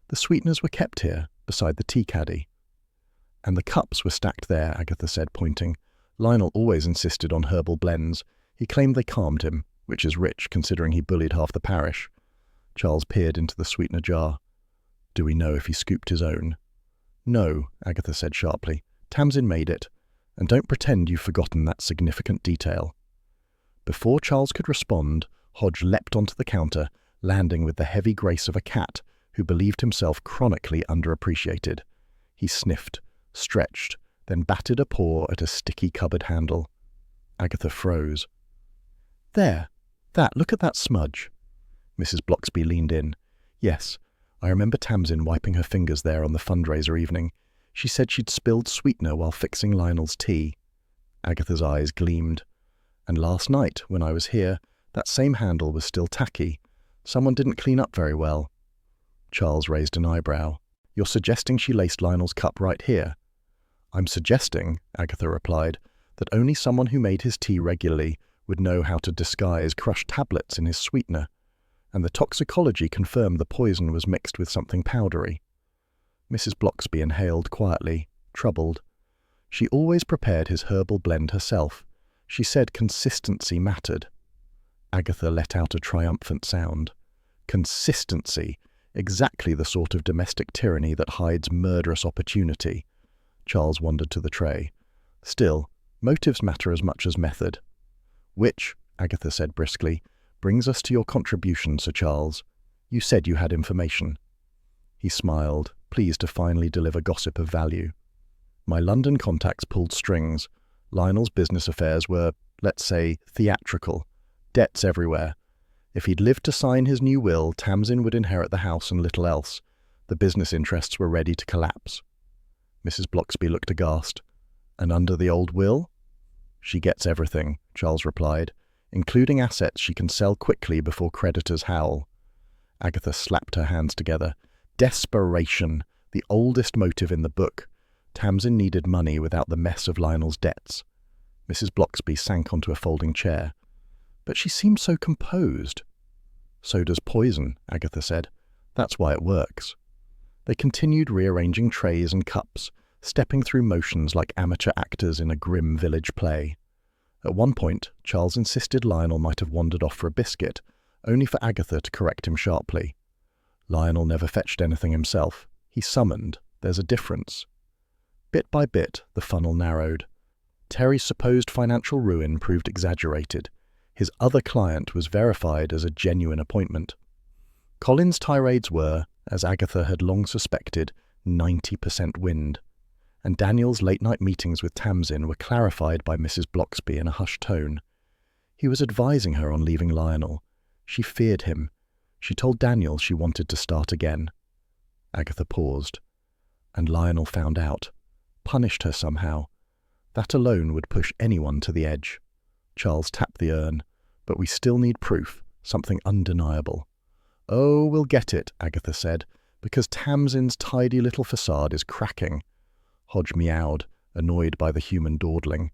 "The sweeteners were kept here, beside the tea caddy." "And the cups were stacked there," Agatha said, pointing. "Lionel always insisted on herbal blends. He claimed they calmed him, which is rich considering he bullied half the parish." Charles peered into the sweetener jar. "Do we know if he scooped his own?" "No," Agatha said sharply. "Tamsin made it. And don't pretend you've forgotten that significant detail." Before Charles could respond, Hodge leapt onto the counter, landing with the heavy grace of a cat who believed himself chronically underappreciated. He sniffed, stretched, then batted a paw at a sticky cupboard handle. Agatha froze. "There! Look at that smudge." Mrs. Bloxby leaned in. "Yes, I remember Tamsin wiping her fingers there on the fundraiser evening. She said she'd spilled sweetener while fixing Lionel's tea." Agatha's eyes gleamed. "And last night, when I was here, that same handle was still tacky. Someone didn't clean up very well." Charles raised an eyebrow. "You're suggesting she laced Lionel's cup right here?" "I'm suggesting," Agatha replied, "that only someone who made his tea regularly would know how to disguise crushed tablets in his sweetener. And the toxicology confirmed the poison was mixed with something powdery." Mrs. Bloxby inhaled quietly, troubled. She always prepared his herbal blend herself. She said consistency mattered. Agatha let out a triumphant sound. Consistency! Exactly the sort of domestic tyranny that hides murderous opportunity. Charles wandered to the tray. "Still, motives matter as much as method." "Which," Agatha said briskly, "brings us to your contribution, Sir Charles. You said you had information." He smiled, pleased to finally deliver gossip of value. "My London contacts pulled strings. Lionel's business affairs were, let's say, theatrical. Debts everywhere. If he'd lived to sign his new will, Tamsin would inherit the house and little else. The business interests were ready to collapse." Mrs. Bloxby looked aghast. "And under the old will?" "She gets everything," Charles replied, "including assets she can sell quickly before creditors howl." Agatha slapped her hands together. "Desperation! The oldest motive in the book. Tamsin needed money without the mess of Lionel's debts. Mrs. Blocksby sank onto a folding chair. But she seemed so composed. So does poison, Agatha said. That's why it works. They continued rearranging trays and cups, stepping through motions like amateur actors in a grim village play. At one point, Charles insisted Lionel might have wandered off for a biscuit, only for Agatha to correct him sharply. Lionel never fetched anything himself. He summoned. There's a difference. Bit by bit, the funnel narrowed. Terry's supposed financial ruin proved exaggerated. His other client was verified as a genuine appointment. Colin's tirades were, as Agatha had long suspected, 90% wind. And Daniel's late-night meetings with Tamsin were clarified by Mrs. Blocksby in a hushed tone. He was advising her on leaving Lionel. She feared him. She told Daniel she wanted to start again. Agatha paused. And Lionel found out. Punished her somehow. That alone would push anyone to the edge. Charles tapped the urn. But we still need proof, something undeniable. Oh, we'll get it, Agatha said, because Tamsin's tidy little facade is cracking. Hodge meowed, annoyed by the human dawdling.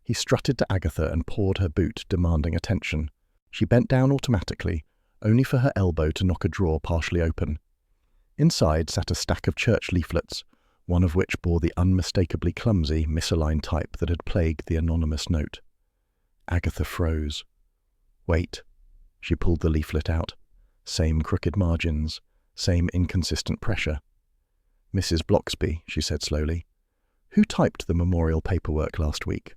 He strutted to Agatha and pawed her boot, demanding attention. She bent down automatically, only for her elbow to knock a drawer partially open. Inside sat a stack of church leaflets, one of which bore the unmistakably clumsy, misaligned type that had plagued the anonymous note. Agatha froze. Wait. She pulled the leaflet out. Same crooked margins, same inconsistent pressure. Mrs. Blocksby, she said slowly. Who typed the memorial paperwork last week?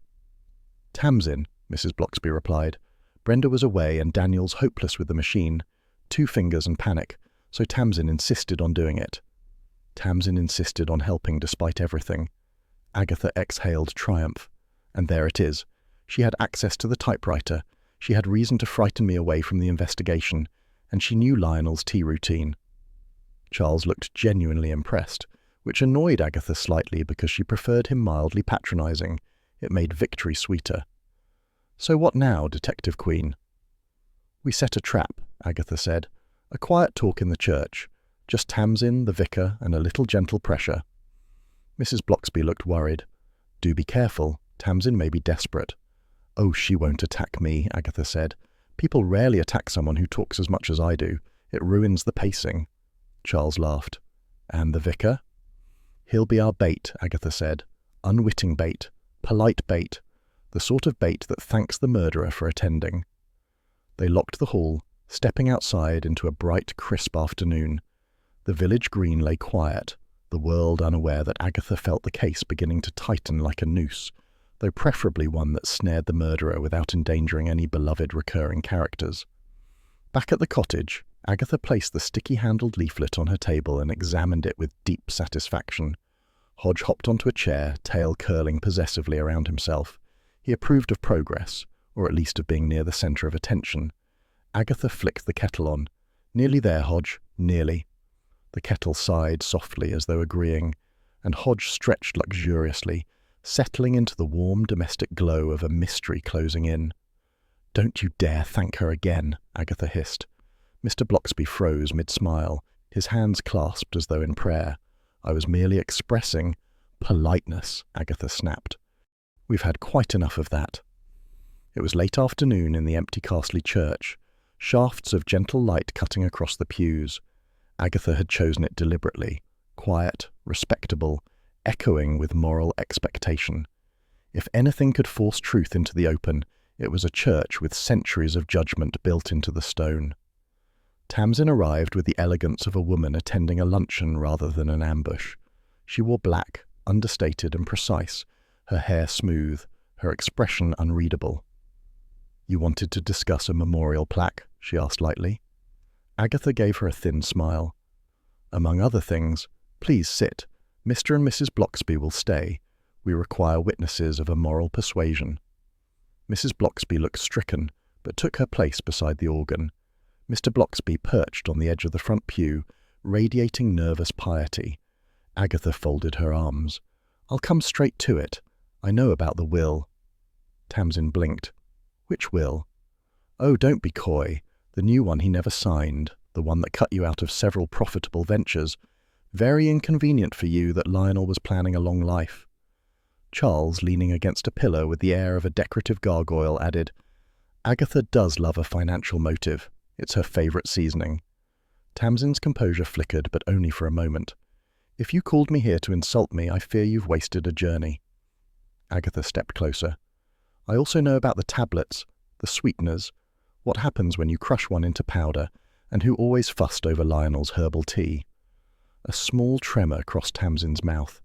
Tamsin, Mrs. Blocksby replied. Brenda was away and Daniel's hopeless with the machine. 2 fingers and panic, so Tamsin insisted on doing it. Tamsin insisted on helping despite everything. Agatha exhaled triumph. And there it is. She had access to the typewriter. She had reason to frighten me away from the investigation, and she knew Lionel's tea routine. Charles looked genuinely impressed, which annoyed Agatha slightly because she preferred him mildly patronizing. It made victory sweeter. So what now, Detective Queen? We set a trap, Agatha said. A quiet talk in the church. Just Tamsin, the vicar, and a little gentle pressure. Mrs. Blocksby looked worried. Do be careful. Tamsin may be desperate. Oh, she won't attack me, Agatha said. People rarely attack someone who talks as much as I do. It ruins the pacing. Charles laughed. And the vicar? He'll be our bait, Agatha said. Unwitting bait. Polite bait. The sort of bait that thanks the murderer for attending. They locked the hall, stepping outside into a bright, crisp afternoon. The village green lay quiet, the world unaware that Agatha felt the case beginning to tighten like a noose, though preferably one that snared the murderer without endangering any beloved recurring characters. Back at the cottage, Agatha placed the sticky-handled leaflet on her table and examined it with deep satisfaction. Hodge hopped onto a chair, tail curling possessively around himself. He approved of progress, or at least of being near the centre of attention. Agatha flicked the kettle on. Nearly there, Hodge, nearly. The kettle sighed softly as though agreeing, and Hodge stretched luxuriously, settling into the warm domestic glow of a mystery closing in. Don't you dare thank her again, Agatha hissed. Mr. Blocksby froze mid-smile, his hands clasped as though in prayer. I was merely expressing politeness, Agatha snapped. We've had quite enough of that. It was late afternoon in the empty Castley church, shafts of gentle light cutting across the pews. Agatha had chosen it deliberately, quiet, respectable, echoing with moral expectation. If anything could force truth into the open, it was a church with centuries of judgment built into the stone. Tamsin arrived with the elegance of a woman attending a luncheon rather than an ambush. She wore black, understated and precise, her hair smooth, her expression unreadable. You wanted to discuss a memorial plaque? She asked lightly. Agatha gave her a thin smile. Among other things, please sit. Mr. and Mrs. Blocksby will stay. We require witnesses of a moral persuasion. Mrs. Blocksby looked stricken, but took her place beside the organ. Mr. Blocksby perched on the edge of the front pew, radiating nervous piety. Agatha folded her arms. I'll come straight to it. I know about the will. Tamsin blinked. Which will? Oh, don't be coy. The new one he never signed, the one that cut you out of several profitable ventures. Very inconvenient for you that Lionel was planning a long life." Charles, leaning against a pillar with the air of a decorative gargoyle, added, "Agatha does love a financial motive. It's her favourite seasoning." Tamsin's composure flickered, but only for a moment. "If you called me here to insult me, I fear you've wasted a journey." Agatha stepped closer. "I also know about the tablets, the sweeteners, what happens when you crush one into powder, and who always fussed over Lionel's herbal tea." A small tremor crossed Tamsin's mouth.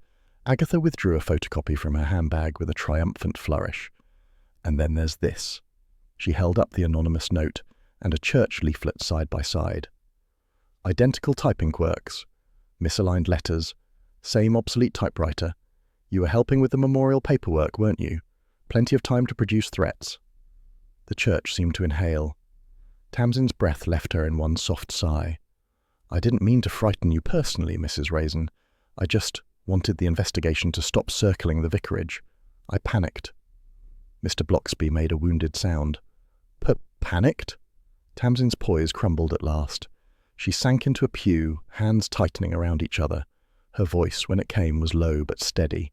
Agatha withdrew a photocopy from her handbag with a triumphant flourish. "And then there's this." She held up the anonymous note and a church leaflet side by side. "Identical typing quirks, misaligned letters, same obsolete typewriter. You were helping with the memorial paperwork, weren't you? Plenty of time to produce threats." The church seemed to inhale. Tamsin's breath left her in one soft sigh. "I didn't mean to frighten you personally, Mrs. Raisin. I just wanted the investigation to stop circling the vicarage. I panicked." Mr. Blocksby made a wounded sound. Panicked?" Tamsin's poise crumbled at last. She sank into a pew, hands tightening around each other. Her voice, when it came, was low but steady.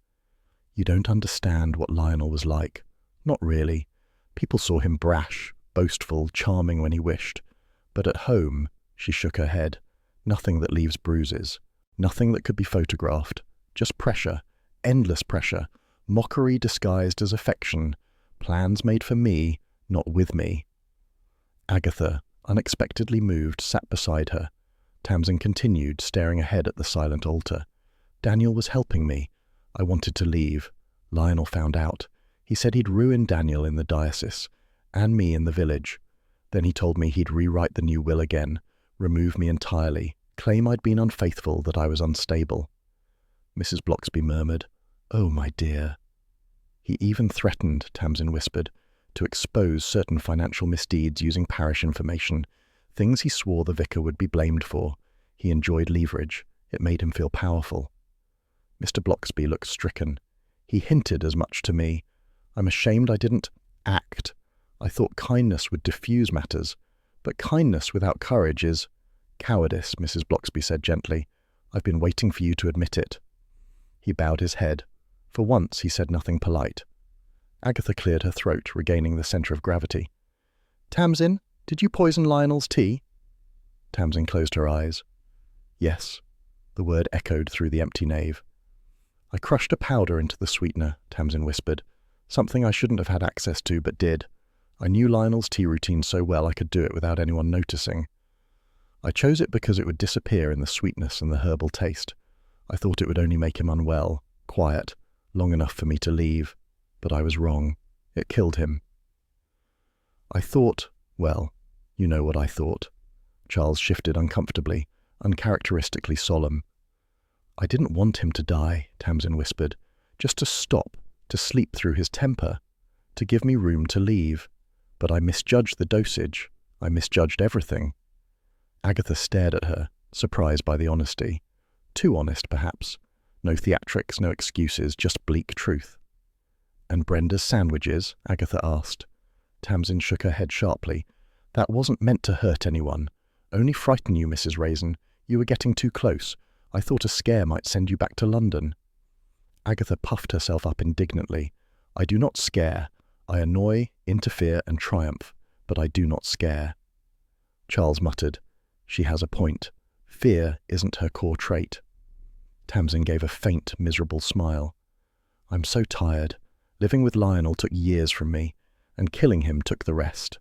"You don't understand what Lionel was like. Not really. People saw him brash, boastful, charming when he wished. But at home," she shook her head, "nothing that leaves bruises. Nothing that could be photographed. Just pressure. Endless pressure. Mockery disguised as affection. Plans made for me, not with me." Agatha, unexpectedly moved, sat beside her. Tamsin continued, staring ahead at the silent altar. "Daniel was helping me. I wanted to leave. Lionel found out. He said he'd ruin Daniel in the diocese, and me in the village. Then he told me he'd rewrite the new will again, remove me entirely, claim I'd been unfaithful, that I was unstable." Mrs. Blocksby murmured, "Oh, my dear." "He even threatened," Tamsin whispered, "to expose certain financial misdeeds using parish information, things he swore the vicar would be blamed for. He enjoyed leverage. It made him feel powerful." Mr. Blocksby looked stricken. "He hinted as much to me. I'm ashamed I didn't act. I thought kindness would diffuse matters. But kindness without courage is cowardice," Mrs. Blocksby said gently. "I've been waiting for you to admit it." He bowed his head. For once he said nothing polite. Agatha cleared her throat, regaining the centre of gravity. "Tamsin, did you poison Lionel's tea?" Tamsin closed her eyes. "Yes." The word echoed through the empty nave. "I crushed a powder into the sweetener," Tamsin whispered. "Something I shouldn't have had access to, but did. I knew Lionel's tea routine so well I could do it without anyone noticing. I chose it because it would disappear in the sweetness and the herbal taste. I thought it would only make him unwell, quiet, long enough for me to leave. But I was wrong. It killed him." "I thought, well, you know what I thought." Charles shifted uncomfortably, uncharacteristically solemn. "I didn't want him to die," Tamsin whispered. "Just to stop, to sleep through his temper, to give me room to leave. But I misjudged the dosage. I misjudged everything." Agatha stared at her, surprised by the honesty. Too honest, perhaps. No theatrics, no excuses, just bleak truth. "And Brenda's sandwiches?" Agatha asked. Tamsin shook her head sharply. "That wasn't meant to hurt anyone. Only frighten you, Mrs. Raisin. You were getting too close. I thought a scare might send you back to London." Agatha puffed herself up indignantly. "I do not scare. I annoy, interfere, and triumph, but I do not scare." Charles muttered, "She has a point. Fear isn't her core trait." Tamsin gave a faint, miserable smile. "I'm so tired. Living with Lionel took years from me, and killing him took the rest."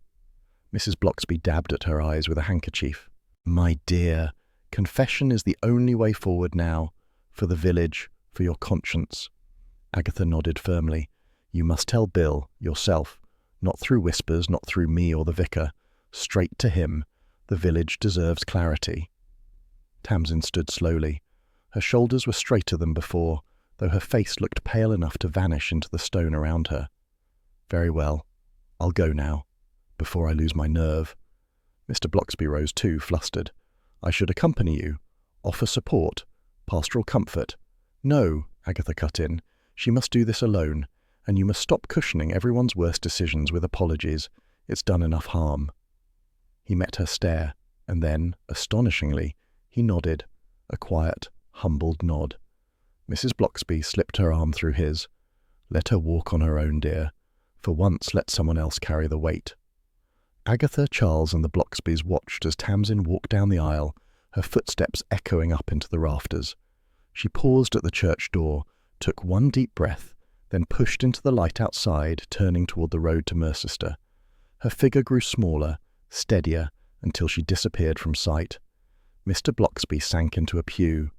Mrs. Blocksby dabbed at her eyes with a handkerchief. "My dear, confession is the only way forward now, for the village, for your conscience." Agatha nodded firmly. "You must tell Bill, yourself, not through whispers, not through me or the vicar. Straight to him. The village deserves clarity." Tamsin stood slowly. Her shoulders were straighter than before, though her face looked pale enough to vanish into the stone around her. "Very well. I'll go now, before I lose my nerve." Mr. Blocksby rose too, flustered. "I should accompany you, offer support, pastoral comfort." "No," Agatha cut in. "She must do this alone, and you must stop cushioning everyone's worst decisions with apologies. It's done enough harm." He met her stare, and then, astonishingly, he nodded, a quiet, humbled nod. Mrs. Bloxby slipped her arm through his. "Let her walk on her own, dear. For once, let someone else carry the weight." Agatha, Charles, and the Bloxbys watched as Tamsin walked down the aisle, her footsteps echoing up into the rafters. She paused at the church door, took one deep breath, then pushed into the light outside, turning toward the road to Mercester. Her figure grew smaller, steadier, until she disappeared from sight. Mr. Bloxby sank into a pew.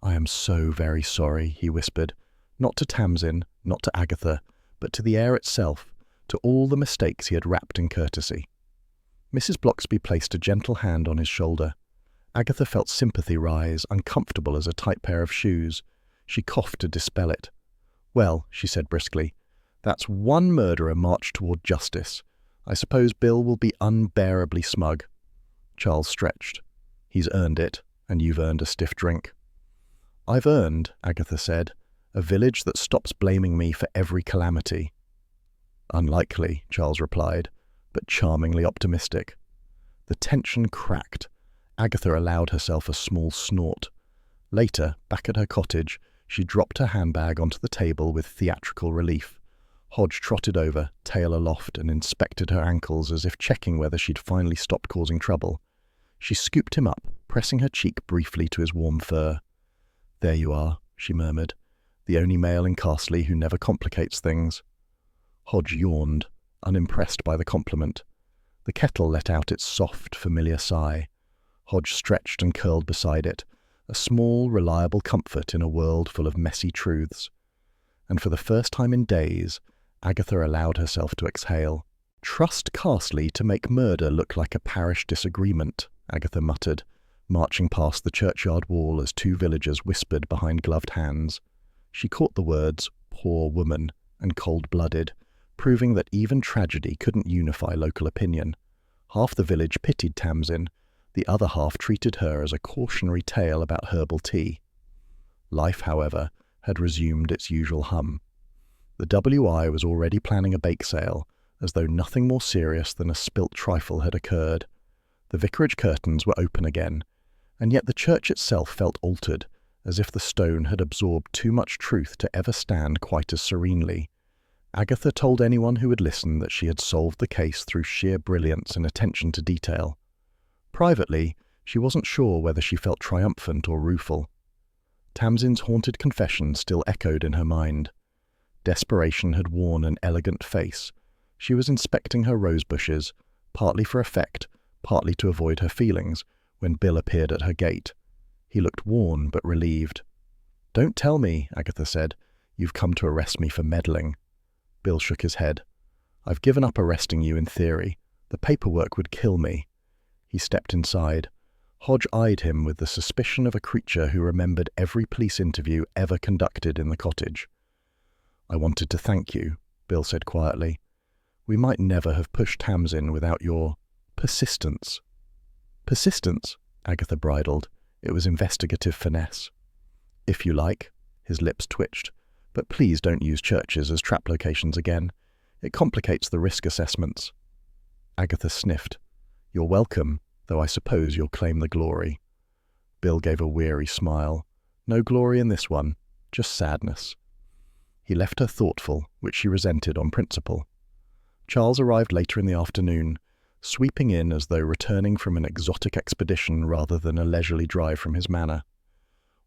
"I am so very sorry," he whispered, not to Tamsin, not to Agatha, but to the air itself, to all the mistakes he had wrapped in courtesy. Mrs. Bloxby placed a gentle hand on his shoulder. Agatha felt sympathy rise, uncomfortable as a tight pair of shoes. She coughed to dispel it. "Well," she said briskly, "that's one murderer marched toward justice. I suppose Bill will be unbearably smug." Charles stretched. "He's earned it, and you've earned a stiff drink." "I've earned," Agatha said, "a village that stops blaming me for every calamity." "Unlikely," Charles replied, but charmingly optimistic. The tension cracked. Agatha allowed herself a small snort. Later, back at her cottage, she dropped her handbag onto the table with theatrical relief. Hodge trotted over, tail aloft, and inspected her ankles as if checking whether she'd finally stopped causing trouble. She scooped him up, pressing her cheek briefly to his warm fur. "There you are," she murmured, "the only male in Carsley who never complicates things." Hodge yawned, unimpressed by the compliment. The kettle let out its soft, familiar sigh. Hodge stretched and curled beside it, a small, reliable comfort in a world full of messy truths. And for the first time in days, Agatha allowed herself to exhale. "Trust Carsley to make murder look like a parish disagreement," Agatha muttered, marching past the churchyard wall as two villagers whispered behind gloved hands. She caught the words, "poor woman," and cold-blooded, proving that even tragedy couldn't unify local opinion. Half the village pitied Tamsin, the other half treated her as a cautionary tale about herbal tea. Life, however, had resumed its usual hum. The WI was already planning a bake sale, as though nothing more serious than a spilt trifle had occurred. The vicarage curtains were open again, and yet the church itself felt altered, as if the stone had absorbed too much truth to ever stand quite as serenely. Agatha told anyone who would listen that she had solved the case through sheer brilliance and attention to detail. Privately, she wasn't sure whether she felt triumphant or rueful. Tamsin's haunted confession still echoed in her mind. Desperation had worn an elegant face. She was inspecting her rose bushes, partly for effect, partly to avoid her feelings, when Bill appeared at her gate. He looked worn but relieved. "Don't tell me," Agatha said, "you've come to arrest me for meddling." Bill shook his head. "I've given up arresting you in theory. The paperwork would kill me." He stepped inside. Hodge eyed him with the suspicion of a creature who remembered every police interview ever conducted in the cottage. "I wanted to thank you," Bill said quietly. "We might never have pushed Tamsin without your persistence." "Persistence?" Agatha bridled. It was investigative finesse. "If you like." His lips twitched. "But please don't use churches as trap locations again. It complicates the risk assessments." Agatha sniffed. "You're welcome, though I suppose you'll claim the glory." Bill gave a weary smile. "No glory in this one, just sadness." He left her thoughtful, which she resented on principle. Charles arrived later in the afternoon, sweeping in as though returning from an exotic expedition rather than a leisurely drive from his manor.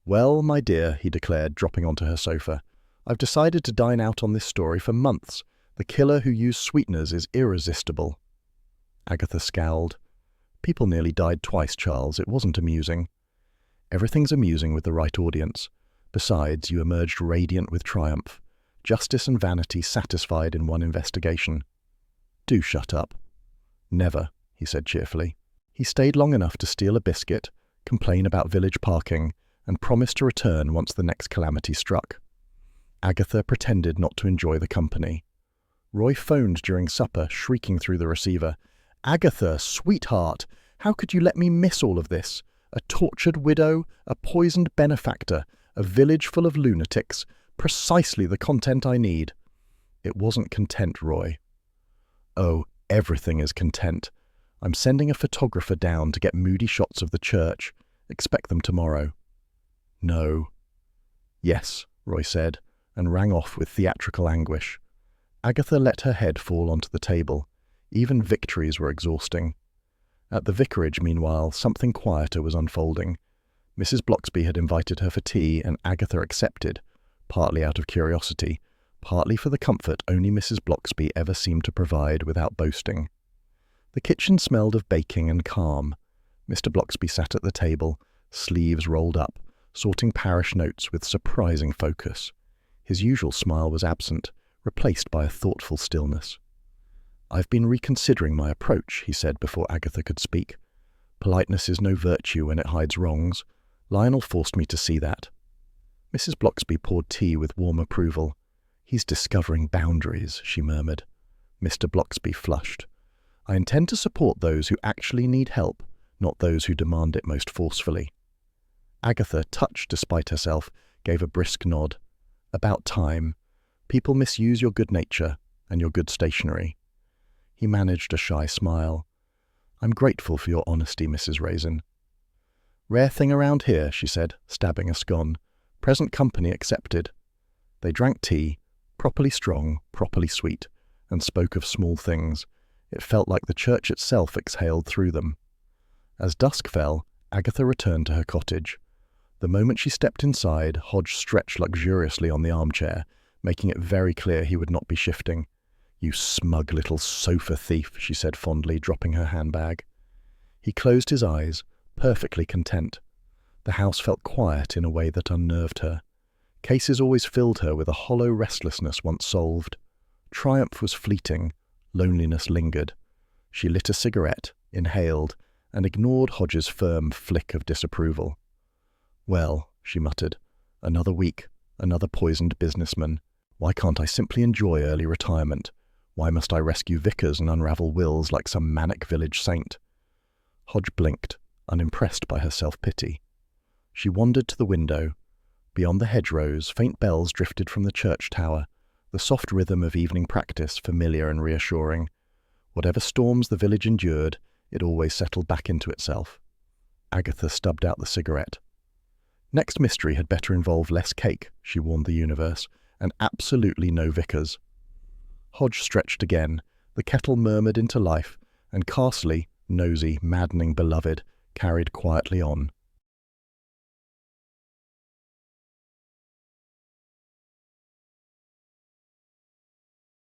"Well, my dear," he declared, dropping onto her sofa, "I've decided to dine out on this story for months. The killer who used sweeteners is irresistible." Agatha scowled. "People nearly died twice, Charles. It wasn't amusing." "Everything's amusing with the right audience. Besides, you emerged radiant with triumph. Justice and vanity satisfied in one investigation." "Do shut up." "Never," he said cheerfully. He stayed long enough to steal a biscuit, complain about village parking, and promise to return once the next calamity struck. Agatha pretended not to enjoy the company. Roy phoned during supper, shrieking through the receiver. "Agatha, sweetheart, how could you let me miss all of this? A tortured widow, a poisoned benefactor, a village full of lunatics, precisely the content I need." "It wasn't content, Roy." "Oh, everything is content. I'm sending a photographer down to get moody shots of the church. Expect them tomorrow." No. Yes, Roy said, and rang off with theatrical anguish. Agatha let her head fall onto the table. Even victories were exhausting. At the vicarage, meanwhile, something quieter was unfolding. Mrs. Bloxby had invited her for tea, and Agatha accepted, partly out of curiosity, partly for the comfort only Mrs. Bloxby ever seemed to provide without boasting. The kitchen smelled of baking and calm. Mr. Bloxby sat at the table, sleeves rolled up, sorting parish notes with surprising focus. His usual smile was absent, replaced by a thoughtful stillness. "I've been reconsidering my approach," he said before Agatha could speak. "Politeness is no virtue when it hides wrongs. Lionel forced me to see that." Mrs. Bloxby poured tea with warm approval. "He's discovering boundaries," she murmured. Mr. Bloxby flushed. "I intend to support those who actually need help, not those who demand it most forcefully." Agatha, touched despite herself, gave a brisk nod. "About time. People misuse your good nature and your good stationery." He managed a shy smile. "I'm grateful for your honesty, Mrs. Raisin." "Rare thing around here," she said, stabbing a scone. "Present company accepted." They drank tea, properly strong, properly sweet, and spoke of small things. It felt like the church itself exhaled through them. As dusk fell, Agatha returned to her cottage. The moment she stepped inside, Hodge stretched luxuriously on the armchair, making it very clear he would not be shifting. "You smug little sofa thief," she said fondly, dropping her handbag. He closed his eyes, perfectly content. The house felt quiet in a way that unnerved her. Cases always filled her with a hollow restlessness once solved. Triumph was fleeting, loneliness lingered. She lit a cigarette, inhaled, and ignored Hodge's firm flick of disapproval. "Well," she muttered, "another week, another poisoned businessman. Why can't I simply enjoy early retirement? Why must I rescue vicars and unravel wills like some manic village saint?" Hodge blinked, unimpressed by her self-pity. She wandered to the window. Beyond the hedgerows, faint bells drifted from the church tower, the soft rhythm of evening practice familiar and reassuring. Whatever storms the village endured, it always settled back into itself. Agatha stubbed out the cigarette. Next mystery had better involve less cake, she warned the universe, and absolutely no vicars. Hodge stretched again, the kettle murmured into life, and Carsley, nosy, maddening beloved, carried quietly on.